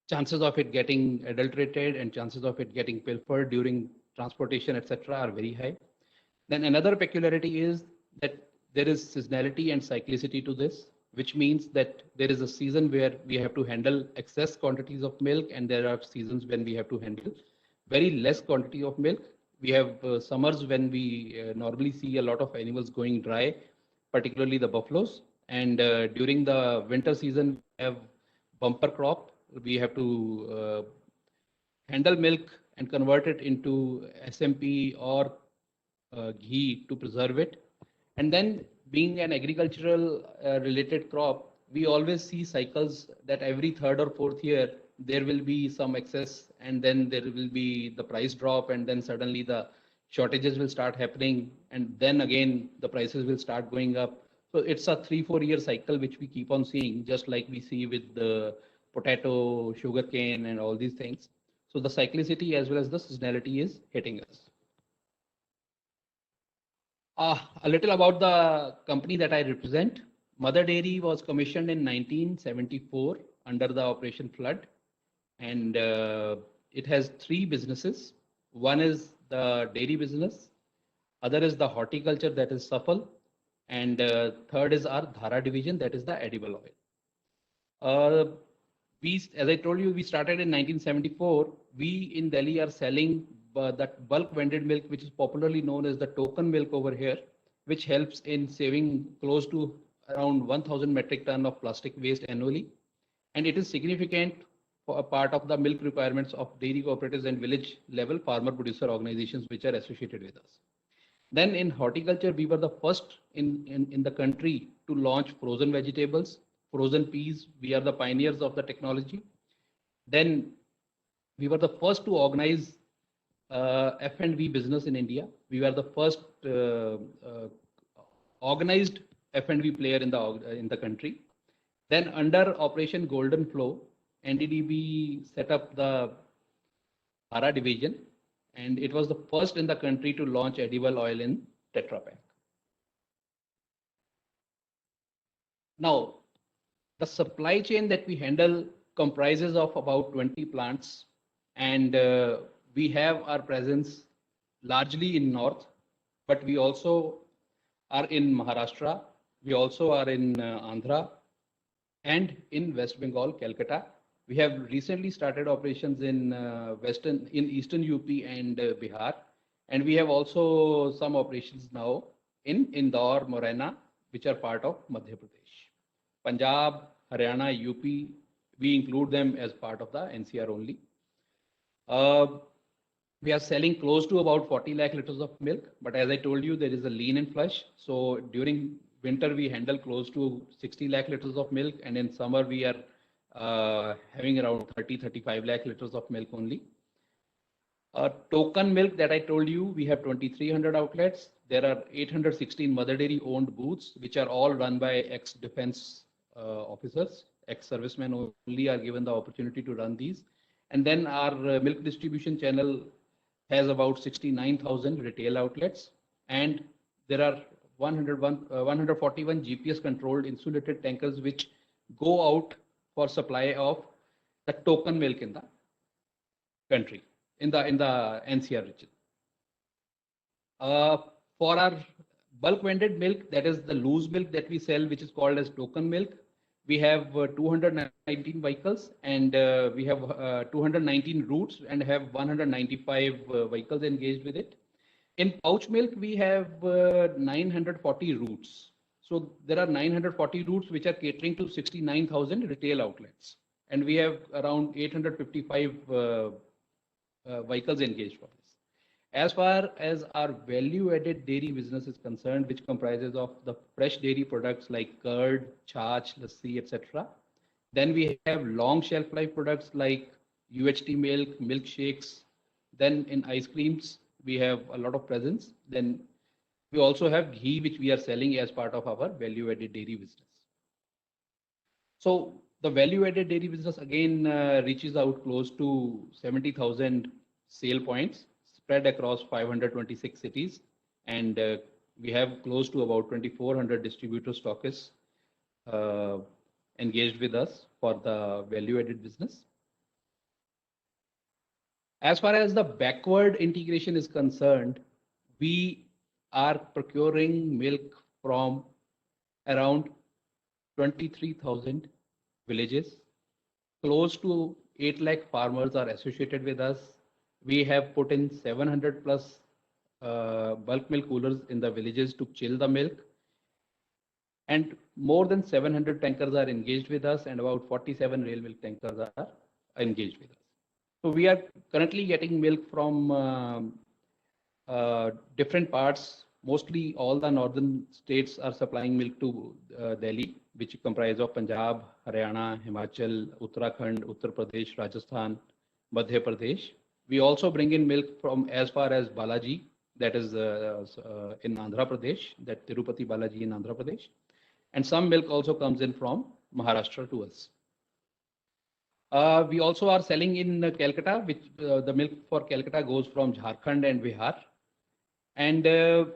chances of it getting adulterated and chances of it getting pilfered during transportation, etc., are very high. Then another peculiarity is that there is seasonality and cyclicity to this, which means that there is a season where we have to handle excess quantities of milk, and there are seasons when we have to handle very less quantity of milk. We have summers when we normally see a lot of animals going dry, particularly the buffaloes. And during the winter season, we have bumper crop. We have to handle milk and convert it into SMP or ghee to preserve it. And then being an agricultural related crop, we always see cycles that every third or fourth year, there will be some excess and then there will be the price drop and then suddenly the shortages will start happening and then again the prices will start going up. So it's a 3-4 year cycle which we keep on seeing, just like we see with the potato, sugarcane and all these things. So the cyclicity as well as the seasonality is hitting us. A little about the company that I represent. Mother Dairy was commissioned in 1974 under the Operation Flood, and it has 3 businesses. One is the dairy business, other is the horticulture, that is Safal, and third is our Dhara division, that is the edible oil. As I told you, we started in 1974. We in Delhi are selling that bulk vended milk, which is popularly known as the token milk over here, which helps in saving close to around 1,000 metric ton of plastic waste annually. And it is significant for a part of the milk requirements of dairy cooperatives and village level farmer producer organizations which are associated with us. Then in horticulture, we were the first in the country to launch frozen vegetables, frozen peas. We are the pioneers of the technology. Then we were the first to organize F&B business in India. We were the first organized F&B player in the country. Then under Operation Golden Flow, NDDB set up the Dhara division, and it was the first in the country to launch edible oil in Tetra Pak. Now, the supply chain that we handle comprises of about 20 plants, and we have our presence largely in North, but we also are in Maharashtra, we also are in Andhra, and in West Bengal, Calcutta. We have recently started operations in Eastern UP and Bihar, and we have also some operations now in Indore, Morena, which are part of Madhya Pradesh. Punjab, Haryana, UP, we include them as part of the NCR only. We are selling close to about 40 lakh liters of milk, but as I told you, there is a lean and flush. So during winter, we handle close to 60 lakh liters of milk, and in summer, we are having around 30-35 lakh liters of milk only. Token milk that I told you, we have 2,300 outlets. There are 816 Mother Dairy owned booths, which are all run by ex-defense officers. Ex-servicemen only are given the opportunity to run these. And then our milk distribution channel has about 69,000 retail outlets, and there are 141 GPS controlled insulated tankers which go out for supply of the token milk in the country, in the NCR region. For our bulk vended milk, that is the loose milk that we sell, which is called as token milk, we have 219 vehicles, and we have 219 routes and have 195 vehicles engaged with it. In pouch milk, we have 940 routes. So there are 940 routes which are catering to 69,000 retail outlets, and we have around 855 vehicles engaged for this. As far as our value-added dairy business is concerned, which comprises of the fresh dairy products like curd, charch, lassi, etc., then we have long shelf life products like UHT milk, milkshakes. Then in ice creams, we have a lot of presence. Then we also have ghee, which we are selling as part of our value-added dairy business. So the value-added dairy business again reaches out close to 70,000 sale points spread across 526 cities, and we have close to about 2,400 distributor stockists engaged with us for the value-added business. As far as the backward integration is concerned, we are procuring milk from around 23,000 villages. Close to 8 lakh farmers are associated with us. We have put in 700 plus bulk milk coolers in the villages to chill the milk. And more than 700 tankers are engaged with us, and about 47 rail milk tankers are engaged with us. So we are currently getting milk from different parts mostly all the northern states are supplying milk to Delhi, which comprise of Punjab, Haryana, Himachal, Uttarakhand, Uttar Pradesh, Rajasthan, Madhya Pradesh. We also bring in milk from as far as Balaji, that is in Andhra Pradesh, that Tirupati Balaji in Andhra Pradesh. And some milk also comes in from Maharashtra to us. We also are selling in Calcutta, which the milk for Calcutta goes from Jharkhand and Bihar. And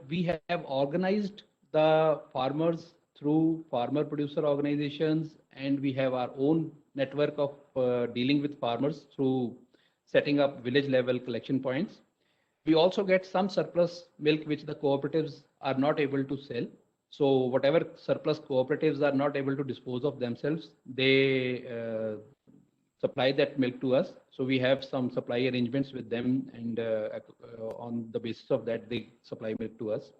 we have organized the farmers through farmer producer organizations, and we have our own network of dealing with farmers through setting up village level collection points. We also get some surplus milk which the cooperatives are not able to sell. So whatever surplus cooperatives are not able to dispose of themselves, they supply that milk to us. So we have some supply arrangements with them, and on the basis of that, they supply milk to us.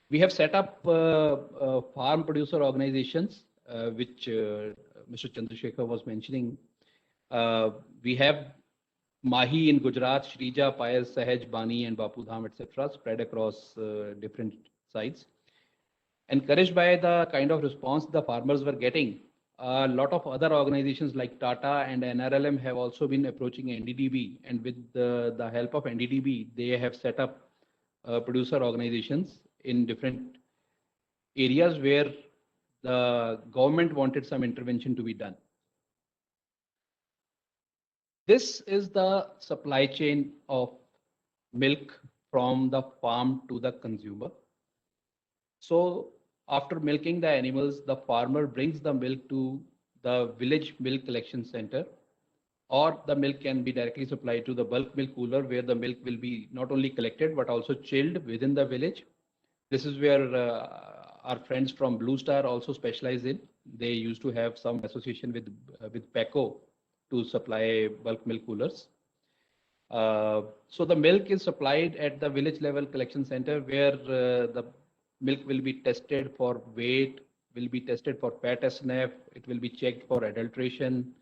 We have set up farm producer organizations, which Mr. Chandrasekhar was mentioning. We have Mahi in Gujarat, Shrija, Payas, Sahaj, Bani, and Bapu Dham, etc., spread across different sites. Encouraged by the kind of response the farmers were getting, a lot of other organizations like Tata and NRLM have also been approaching NDDB, and with the help of NDDB, they have set up producer organizations in different areas where the government wanted some intervention to be done. This is the supply chain of milk from the farm to the consumer. So after milking the animals, the farmer brings the milk to the village milk collection center, or the milk can be directly supplied to the bulk milk cooler, where the milk will be not only collected but also chilled within the village. This is where our friends from Blue Star also specialize in. They used to have some association with PECO to supply bulk milk coolers. So the milk is supplied at the village level collection center, where the milk will be tested for weight, will be tested for fat SNF, it will be checked for adulteration.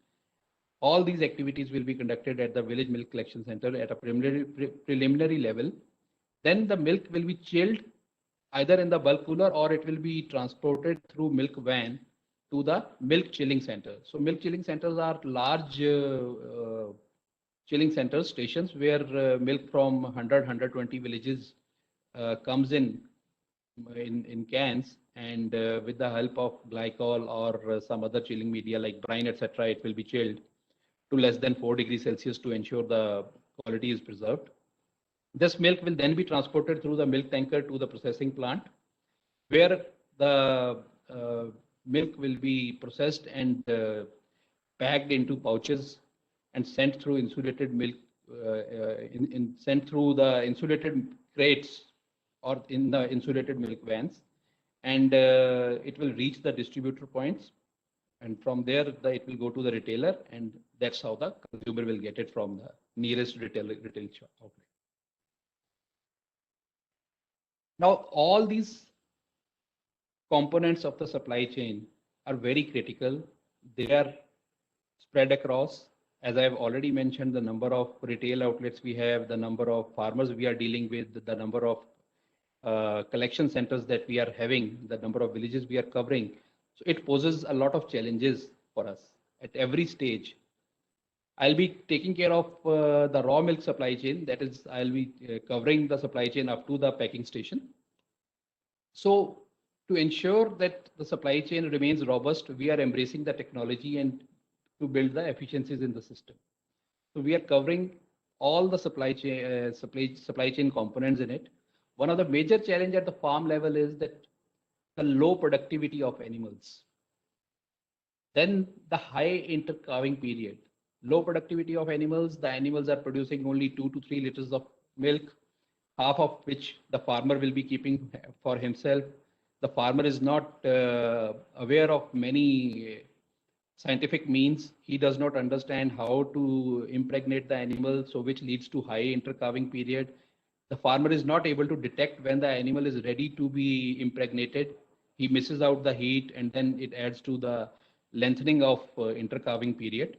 All these activities will be conducted at the village milk collection center at a preliminary level. Then the milk will be chilled either in the bulk cooler, or it will be transported through milk van to the milk chilling center. So milk chilling centers are large chilling centers, stations, where milk from 100, 120 villages comes in cans, and with the help of glycol or some other chilling media like brine, etc., it will be chilled to less than 4 degrees Celsius to ensure the quality is preserved. This milk will then be transported through the milk tanker to the processing plant, where the milk will be processed and packed into pouches and sent through insulated milk, sent through the insulated crates or in the insulated milk vans, and it will reach the distributor points, and from there it will go to the retailer, and that's how the consumer will get it from the nearest retail shop outlet. Now all these components of the supply chain are very critical. They are spread across, as I have already mentioned, the number of retail outlets we have, the number of farmers we are dealing with, the number of collection centers that we are having, the number of villages we are covering. So it poses a lot of challenges for us at every stage. I'll be taking care of the raw milk supply chain. That is, I'll be covering the supply chain up to the packing station. So to ensure that the supply chain remains robust, we are embracing the technology and to build the efficiencies in the system. So we are covering all the supply chain components in it. One of the major challenge at the farm level is that the low productivity of animals. Then the high intercalving period. Low productivity of animals, the animals are producing only 2 to 3 liters of milk, half of which the farmer will be keeping for himself. The farmer is not aware of many scientific means. He does not understand how to impregnate the animal, so which leads to high intercalving period. The farmer is not able to detect when the animal is ready to be impregnated. He misses out the heat, and then it adds to the lengthening of intercalving period.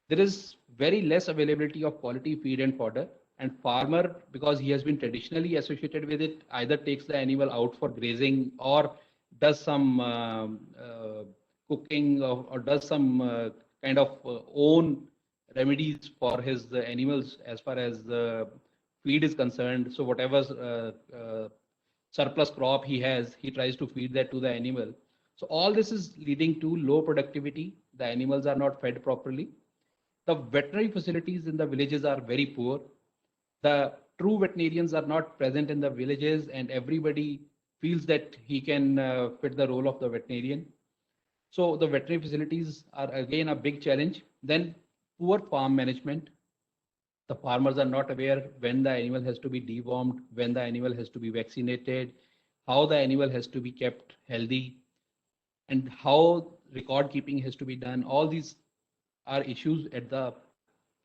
There is very less availability of quality feed and fodder, And farmer, because he has been traditionally associated with it, either takes the animal out for grazing or does some cooking or does some kind of own remedies for his animals as far as the feed is concerned. So whatever surplus crop he has, he tries to feed that to the animal. So all this is leading to low productivity. The animals are not fed properly. The veterinary facilities in the villages are very poor. The true veterinarians are not present in the villages, and everybody feels that he can fit the role of the veterinarian. So the veterinary facilities are again a big challenge. Then poor farm management. The farmers are not aware when the animal has to be dewormed, when the animal has to be vaccinated, how the animal has to be kept healthy, and how record keeping has to be done. All these are issues at the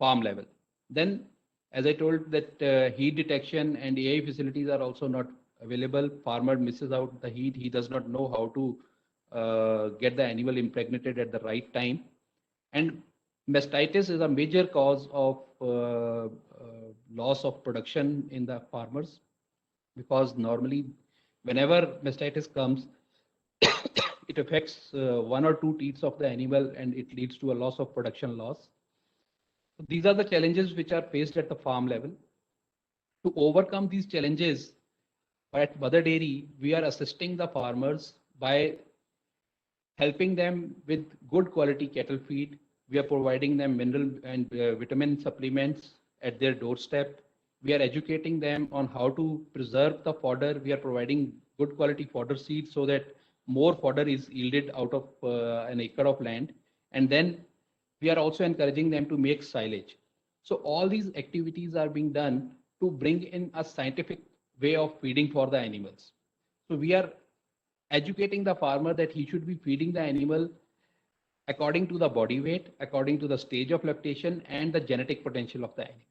farm level. Then, as I told, that heat detection and AI facilities are also not available. Farmer misses out the heat. He does not know how to get the animal impregnated at the right time. And mastitis is a major cause of loss of production in the farmers, because normally whenever mastitis comes, it affects one or two teats of the animal and it leads to a loss of production loss. These are the challenges which are faced at the farm level. To overcome these challenges, at Mother Dairy, we are assisting the farmers by helping them with good quality cattle feed. We are providing them mineral and vitamin supplements at their doorstep. We are educating them on how to preserve the fodder. We are providing good quality fodder seeds so that more fodder is yielded out of an acre of land. And then we are also encouraging them to make silage. So all these activities are being done to bring in a scientific way of feeding for the animals. So we are educating the farmer that he should be feeding the animal according to the body weight, according to the stage of lactation and the genetic potential of the animal.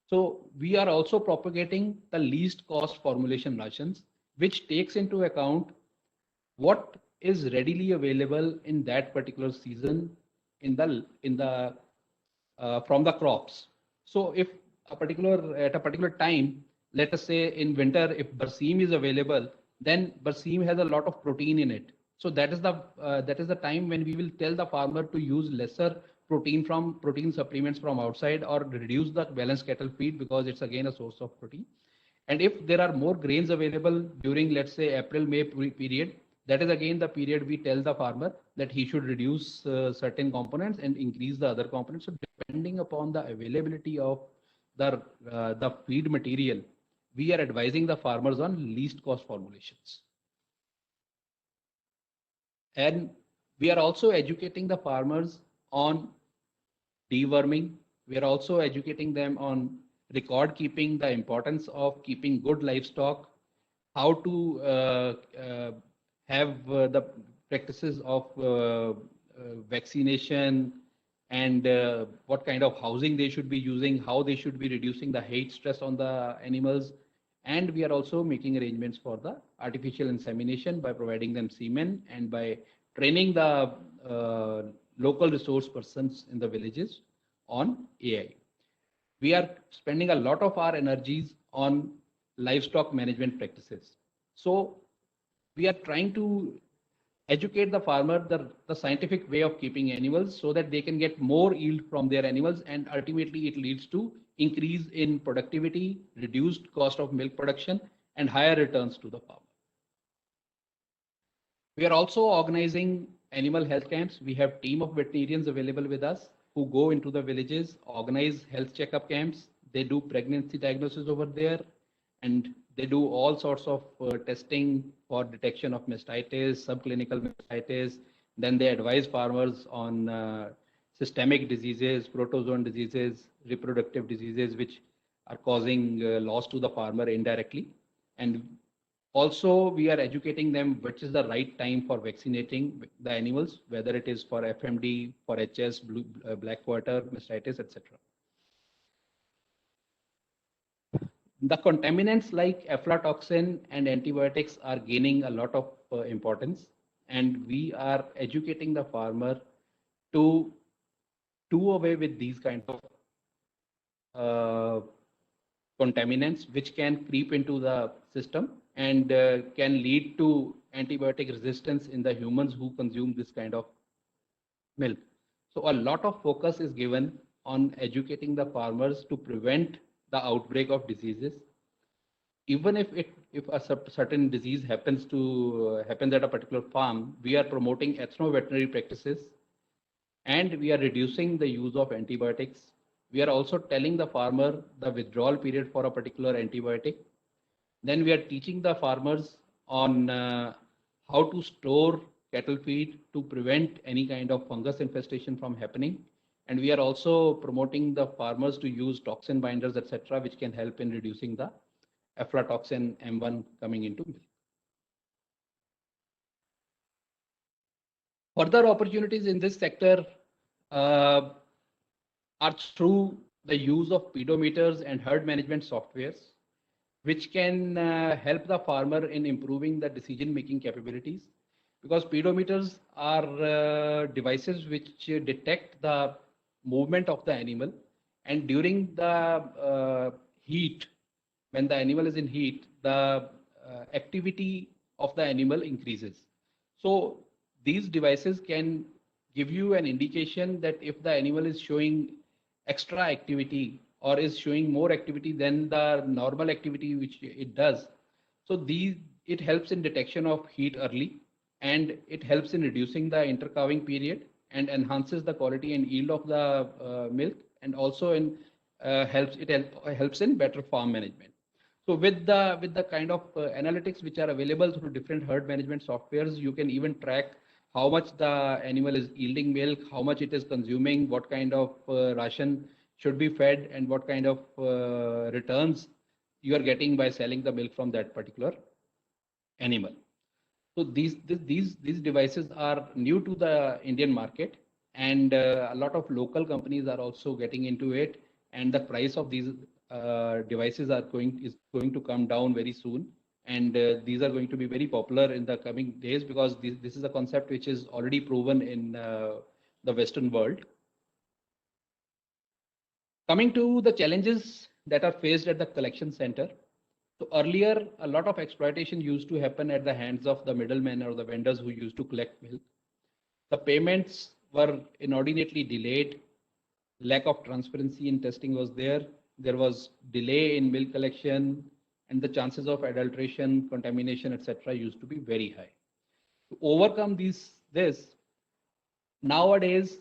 So we are also propagating the least cost formulation rations, which takes into account what is readily available in that particular season from the crops. So if at a particular time, let us say in winter, if Barsim is available, then Barsim has a lot of protein in it. So that is the time when we will tell the farmer to use lesser protein supplements from outside, or reduce the balanced cattle feed, because it's again a source of protein. And if there are more grains available during, let's say, April-May period, that is again the period we tell the farmer that he should reduce certain components and increase the other components. So depending upon the availability of the feed material, we are advising the farmers on least cost formulations. And we are also educating the farmers on deworming. We are also educating them on record keeping, the importance of keeping good livestock, how to have the practices of vaccination, and what kind of housing they should be using, how they should be reducing the heat stress on the animals. And we are also making arrangements for the artificial insemination by providing them semen and by training the local resource persons in the villages on AI. We are spending a lot of our energies on livestock management practices. So we are trying to educate the farmer the scientific way of keeping animals so that they can get more yield from their animals, and ultimately it leads to increase in productivity, reduced cost of milk production, and higher returns to the farmer. We are also organizing animal health camps. We have a team of veterinarians available with us who go into the villages, organize health checkup camps. They do pregnancy diagnosis over there, and they do all sorts of testing for detection of mastitis, subclinical mastitis. Then they advise farmers on systemic diseases, protozoan diseases, reproductive diseases, which are causing loss to the farmer indirectly. And also, we are educating them which is the right time for vaccinating the animals, whether it is for FMD, for HS, black quarter, mastitis, etc. The contaminants like aflatoxin and antibiotics are gaining a lot of importance, and we are educating the farmer to do away with these kinds of contaminants which can creep into the system and can lead to antibiotic resistance in the humans who consume this kind of milk. So a lot of focus is given on educating the farmers to prevent the outbreak of diseases. Even if a certain disease happens at a particular farm, we are promoting ethno-veterinary practices and we are reducing the use of antibiotics. We are also telling the farmer the withdrawal period for a particular antibiotic. Then we are teaching the farmers on how to store cattle feed to prevent any kind of fungus infestation from happening. And we are also promoting the farmers to use toxin binders, etc., which can help in reducing the aflatoxin M1 coming into milk. Further opportunities in this sector are through the use of pedometers and herd management softwares, which can help the farmer in improving the decision-making capabilities. Because pedometers are devices which detect the movement of the animal, and during the heat, when the animal is in heat, the activity of the animal increases. So these devices can give you an indication that if the animal is showing extra activity or is showing more activity than the normal activity which it does. So it helps in detection of heat early, and it helps in reducing the intercalving period and enhances the quality and yield of the milk, and also helps in better farm management. So with the kind of analytics which are available through different herd management softwares, you can even track how much the animal is yielding milk, how much it is consuming, what kind of ration should be fed, and what kind of returns you are getting by selling the milk from that particular animal. So these devices are new to the Indian market, and a lot of local companies are also getting into it, and the price of these devices is going to come down very soon, and these are going to be very popular in the coming days, because this is a concept which is already proven in the Western world. Coming to the challenges that are faced at the collection center. So earlier, a lot of exploitation used to happen at the hands of the middlemen or the vendors who used to collect milk. The payments were inordinately delayed. Lack of transparency in testing was there. There was delay in milk collection, and the chances of adulteration, contamination, etc., used to be very high. To overcome this, nowadays,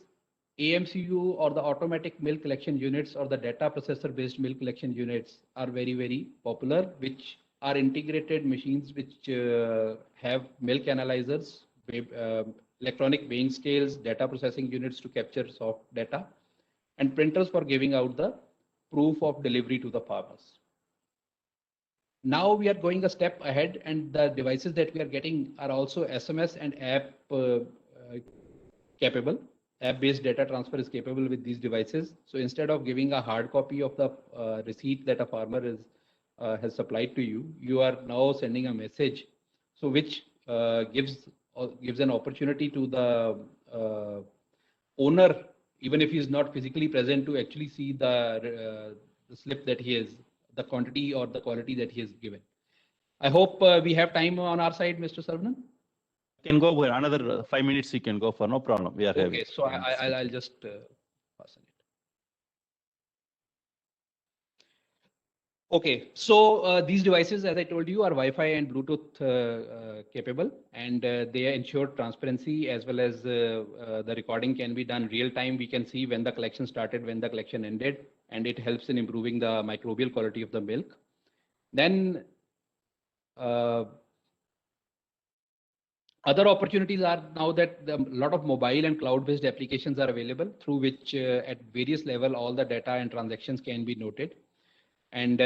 AMCU or the automatic milk collection units or the data processor based milk collection units are very, very popular, which are integrated machines which have milk analyzers, electronic weighing scales, data processing units to capture soft data, and printers for giving out the proof of delivery to the farmers. Now we are going a step ahead, and the devices that we are getting are also SMS and app capable. App-based data transfer is capable with these devices. So instead of giving a hard copy of the receipt that a farmer has supplied to you, you are now sending a message, so which gives an opportunity to the owner, even if he is not physically present, to actually see the slip that he has, the quantity or the quality that he has given. I hope we have time on our side, Mr. Saravanan. Can go for another 5 minutes. You can go for, no problem. We are okay. having. So I'll just pass on it. Okay, so these devices, as I told you, are Wi-Fi and Bluetooth capable, and they ensure transparency, as well as the recording can be done real time. We can see when the collection started, when the collection ended, and it helps in improving the microbial quality of the milk. Then other opportunities are now that a lot of mobile and cloud-based applications are available, through which at various level all the data and transactions can be noted. And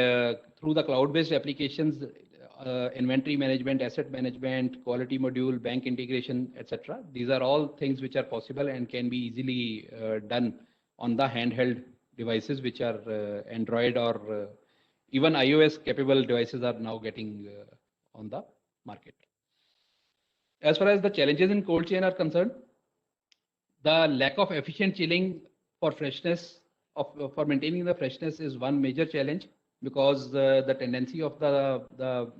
through the cloud-based applications, inventory management, asset management, quality module, bank integration, etc. These are all things which are possible and can be easily done on the handheld devices, which are Android or even iOS capable devices are now getting on the market. As far as the challenges in cold chain are concerned, the lack of efficient chilling for freshness, for maintaining the freshness, is one major challenge. because the tendency of the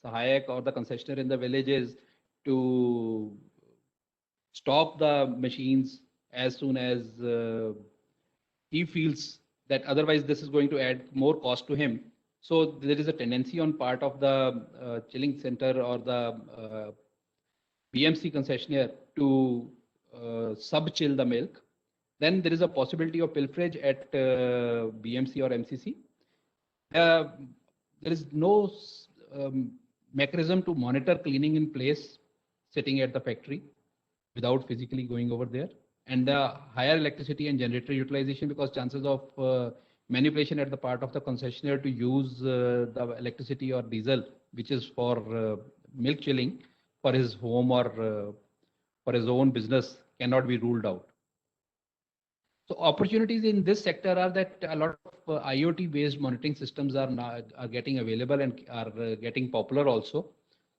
Sahayak or the concessionaire in the village is to stop the machines as soon as he feels that otherwise this is going to add more cost to him. So there is a tendency on part of the chilling center or the BMC concessionaire to sub-chill the milk. Then there is a possibility of pilferage at BMC or MCC. There is no mechanism to monitor cleaning in place sitting at the factory without physically going over there. And the higher electricity and generator utilization, because chances of manipulation at the part of the concessionaire to use the electricity or diesel, which is for milk chilling for his home or for his own business, cannot be ruled out. So opportunities in this sector are that a lot of IoT based monitoring systems are getting available and are getting popular also.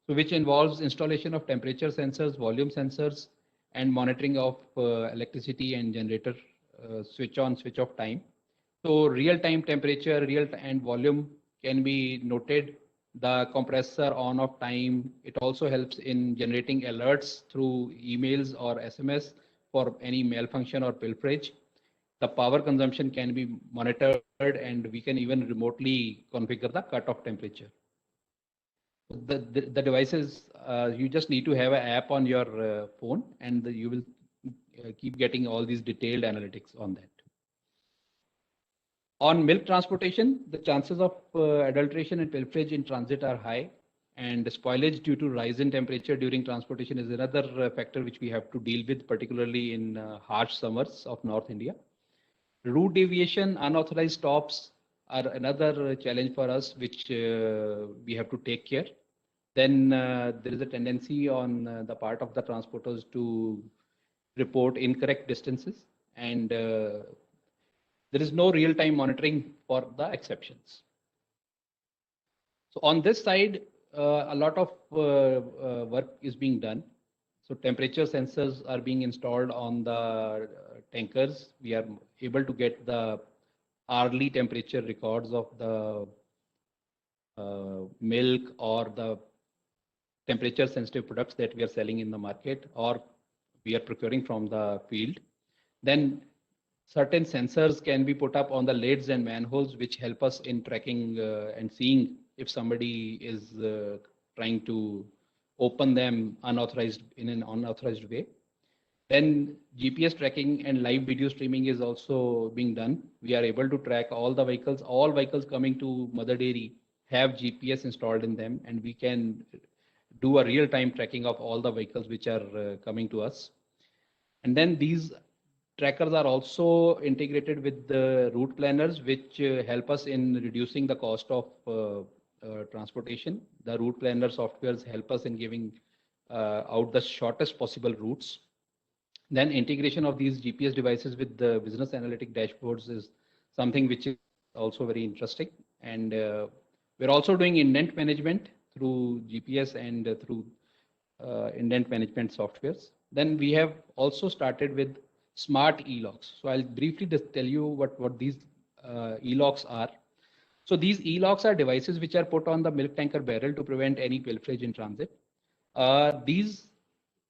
So which involves installation of temperature sensors, volume sensors, and monitoring of electricity and generator switch on, switch off time. So real time temperature, and volume can be noted. The compressor on off time. It also helps in generating alerts through emails or SMS for any malfunction or pilferage. The power consumption can be monitored, and we can even remotely configure the cutoff temperature. The devices, you just need to have an app on your phone, and you will keep getting all these detailed analytics on that. On milk transportation, the chances of adulteration and pilferage in transit are high, and spoilage due to rise in temperature during transportation is another factor which we have to deal with, particularly in harsh summers of North India. Route deviation, unauthorized stops are another challenge for us, which we have to take care. Then there is a tendency on the part of the transporters to report incorrect distances, and there is no real-time monitoring for the exceptions. So on this side, a lot of work is being done. So temperature sensors are being installed on the tankers. We are able to get the hourly temperature records of the milk or the temperature sensitive products that we are selling in the market or we are procuring from the field. Then certain sensors can be put up on the lids and manholes, which help us in tracking and seeing if somebody is trying to open them unauthorized in an unauthorized way. Then GPS tracking and live video streaming is also being done. We are able to track all the vehicles. All vehicles coming to Mother Dairy have GPS installed in them, and we can do a real-time tracking of all the vehicles which are coming to us. And then these trackers are also integrated with the route planners, which help us in reducing the cost of transportation. The route planner softwares help us in giving out the shortest possible routes. Then integration of these GPS devices with the business analytic dashboards is something which is also very interesting. And we're also doing indent management through GPS and through indent management softwares. Then we have also started with smart e-locks. So I'll briefly just tell you what these e-locks are. So these e-locks are devices which are put on the milk tanker barrel to prevent any pilferage in transit. These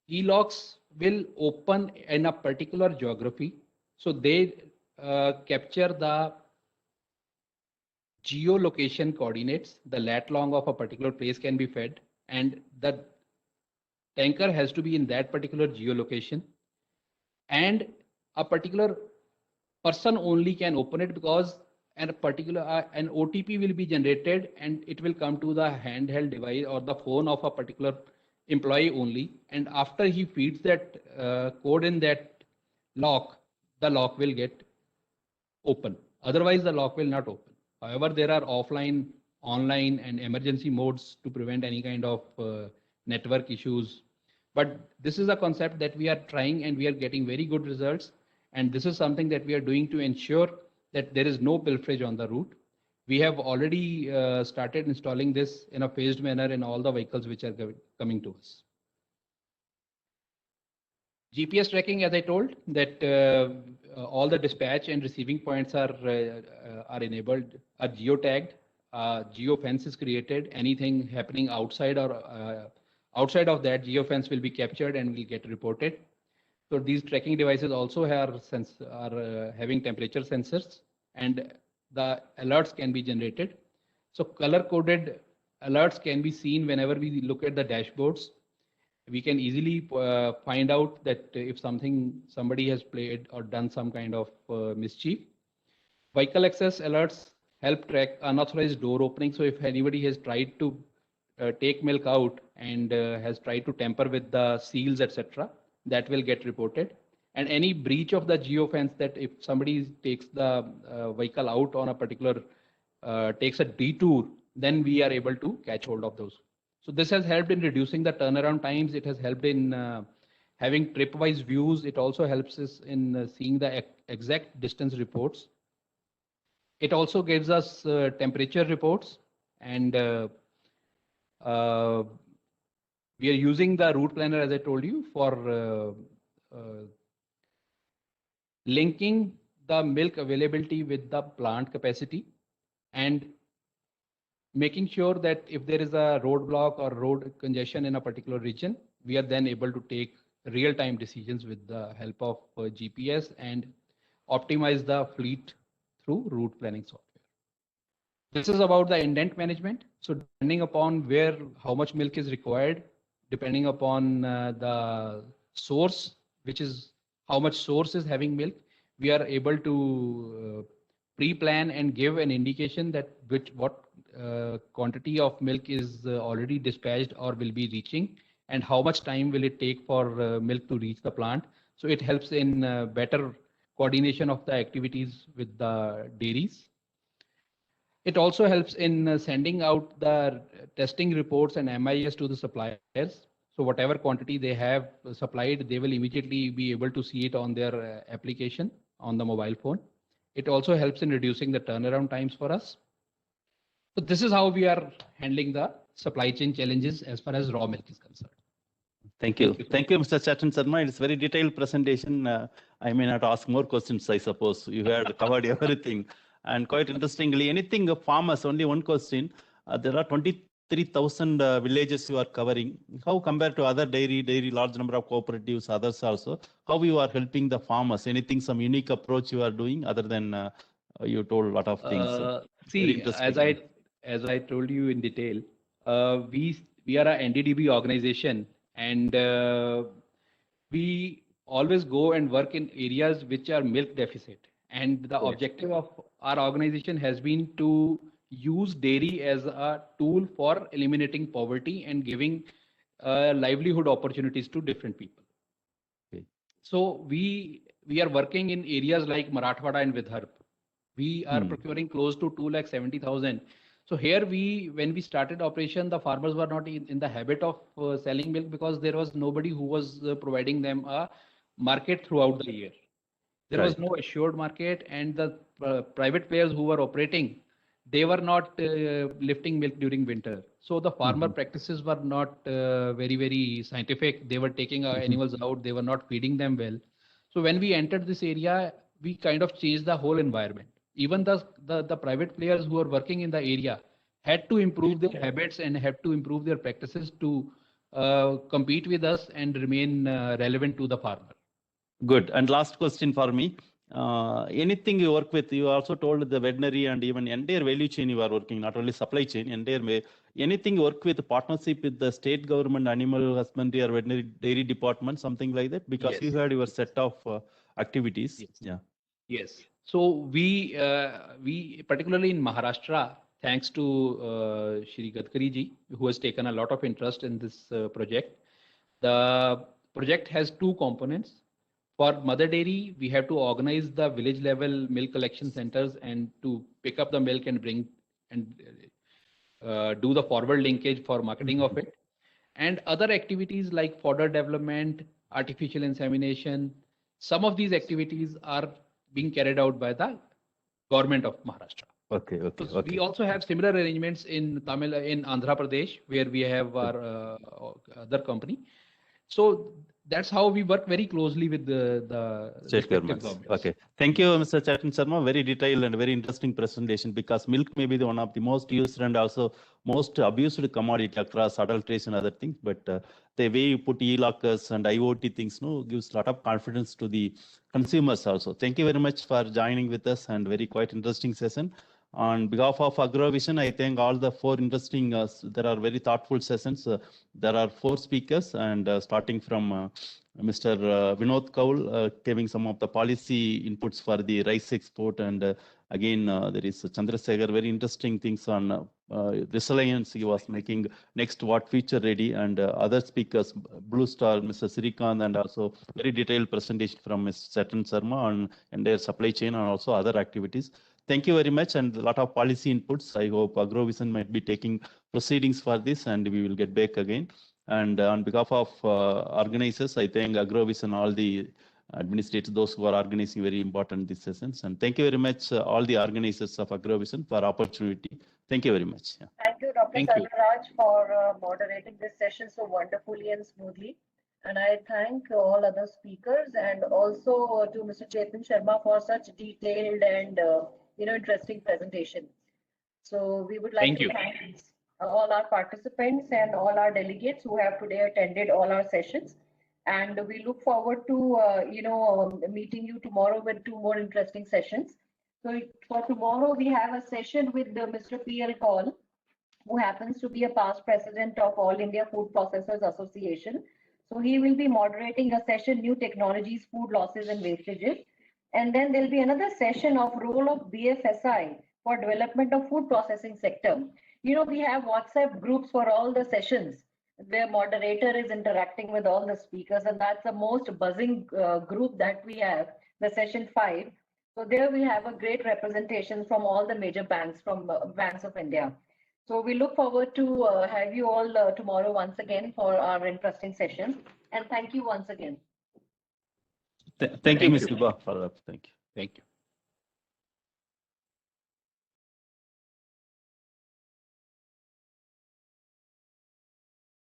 e-locks will open in a particular geography. So they capture the geolocation coordinates. The lat long of a particular place can be fed, and the tanker has to be in that particular geolocation, and a particular person only can open it, because and a particular an OTP will be generated and it will come to the handheld device or the phone of a particular employee only. And after he feeds that code in that lock, the lock will get open. Otherwise, the lock will not open. However, there are offline, online, and emergency modes to prevent any kind of network issues. But this is a concept that we are trying and we are getting very good results. And this is something that we are doing to ensure that there is no pilferage on the route. We have already started installing this in a phased manner in all the vehicles which are coming to us. GPS tracking, as I told, that all the dispatch and receiving points are enabled, are geotagged. Geofence is created. Anything happening outside or outside of that, geofence will be captured and will get reported. So these tracking devices also are having temperature sensors, and the alerts can be generated. So color-coded alerts can be seen whenever we look at the dashboards. We can easily find out that if somebody has played or done some kind of mischief. Vehicle access alerts help track unauthorized door opening. So if anybody has tried to take milk out and has tried to tamper with the seals, etc., that will get reported. And any breach of the geofence, that if somebody takes the vehicle out on a particular, takes a detour, then we are able to catch hold of those. So this has helped in reducing the turnaround times. It has helped in having trip-wise views. It also helps us in seeing the exact distance reports. It also gives us temperature reports, and we are using the route planner, as I told you, for linking the milk availability with the plant capacity and making sure that if there is a roadblock or road congestion in a particular region, we are then able to take real-time decisions with the help of GPS and optimize the fleet through route planning software. This is about the indent management. So depending upon how much milk is required, depending upon the source, which is how much source is having milk, we are able to pre-plan and give an indication that what quantity of milk is already dispatched or will be reaching, and how much time will it take for milk to reach the plant. So it helps in better coordination of the activities with the dairies. It also helps in sending out the testing reports and MIS to the suppliers. So whatever quantity they have supplied, they will immediately be able to see it on their application on the mobile phone. It also helps in reducing the turnaround times for us. So this is how we are handling the supply chain challenges as far as raw milk is concerned. Thank you. Thank you, Mr. Chatan Sharma. It's very detailed presentation. I may not ask more questions, I suppose. You had covered everything. And quite interestingly, anything farmers, only one question. There are 23,000 villages you are covering. How compared to other dairy, large number of cooperatives, others also, how you are helping the farmers? Anything, some unique approach you are doing other than you told a lot of things? See, as I told you in detail, we are a NDDB organization, and we always go and work in areas which are milk deficit. And the objective of our organization has been to use dairy as a tool for eliminating poverty and giving livelihood opportunities to different people. Okay. So we are working in areas like Marathwada and Vidarbha. We are procuring close to 2,70,000. So here when we started operation, the farmers were not in the habit of selling milk because there was nobody who was providing them a market throughout the year. There was no assured market, and the private players who were operating, they were not lifting milk during winter. So the farmer practices were not very, very scientific. They were taking animals out. They were not feeding them well. So when we entered this area, we kind of changed the whole environment. Even the private players who are working in the area had to improve their habits and had to improve their practices to compete with us and remain relevant to the farmer. Good. And last question for me. Anything you work with, you also told the veterinary and even entire value chain you are working, not only supply chain, anything you work with partnership with the state government, animal husbandry or veterinary dairy department, something like that? Because you had your set of activities. Yes. Yeah. Yes. So we particularly in Maharashtra, thanks to Shri Gadkari ji, who has taken a lot of interest in this project. The project has two components. For mother dairy, we have to organize the village level milk collection centers and to pick up the milk and bring and do the forward linkage for marketing of it. And other activities like fodder development, artificial insemination, some of these activities are being carried out by the government of Maharashtra. Okay. So we also have similar arrangements in Andhra Pradesh, where we have our other company. So that's how we work very closely with the State respective governments. governments. Okay. Thank you, Mr. Chetan Sharma. Very detailed and very interesting presentation, because milk may be the one of the most used and also most abused commodity across adulteration and other things. But the way you put e-lockers and IoT things, gives a lot of confidence to the consumers also. Thank you very much for joining with us, and very quite interesting session. On behalf of AgroVision, I thank all the four interesting, there are very thoughtful sessions. There are four speakers, and starting from Mr. Vinod Kaul, giving some of the policy inputs for the rice export. And again, there is Chandrasekhar, very interesting things on resilience. He was making next what future ready, and other speakers, Blue Star, Mr. Sirikant, and also very detailed presentation from Mr. Chetan Sharma on entire supply chain and also other activities. Thank you very much, and a lot of policy inputs. I hope AgroVision might be taking proceedings for this, and we will get back again. And on behalf of organizers, I thank AgroVision, all the administrators, those who are organizing very important these sessions. And thank you very much, all the organizers of AgroVision, for opportunity. Thank you very much. Yeah. Thank you, Dr. Thank you. Sarvaraj, for moderating this session so wonderfully and smoothly. And I thank all other speakers, and also to Mr. Chetan Sharma for such detailed and interesting presentation. So we would like Thank to you. thank all our participants and all our delegates who have today attended all our sessions. And we look forward to meeting you tomorrow with two more interesting sessions. So for tomorrow, we have a session with Mr. P.L. Kaul, who happens to be a past president of All India Food Processors Association. So he will be moderating a session, New Technologies, Food Losses and Wastages. And then there'll be another session of role of BFSI for development of food processing sector. We have WhatsApp groups for all the sessions where moderator is interacting with all the speakers, and that's the most buzzing group that we have, the session 5. So there we have a great representation from all the major banks, from Banks of India. So we look forward to have you all tomorrow once again for our interesting session. And thank you once again. Thank you, Ms. you. Vibha, for that. Thank you. Thank you.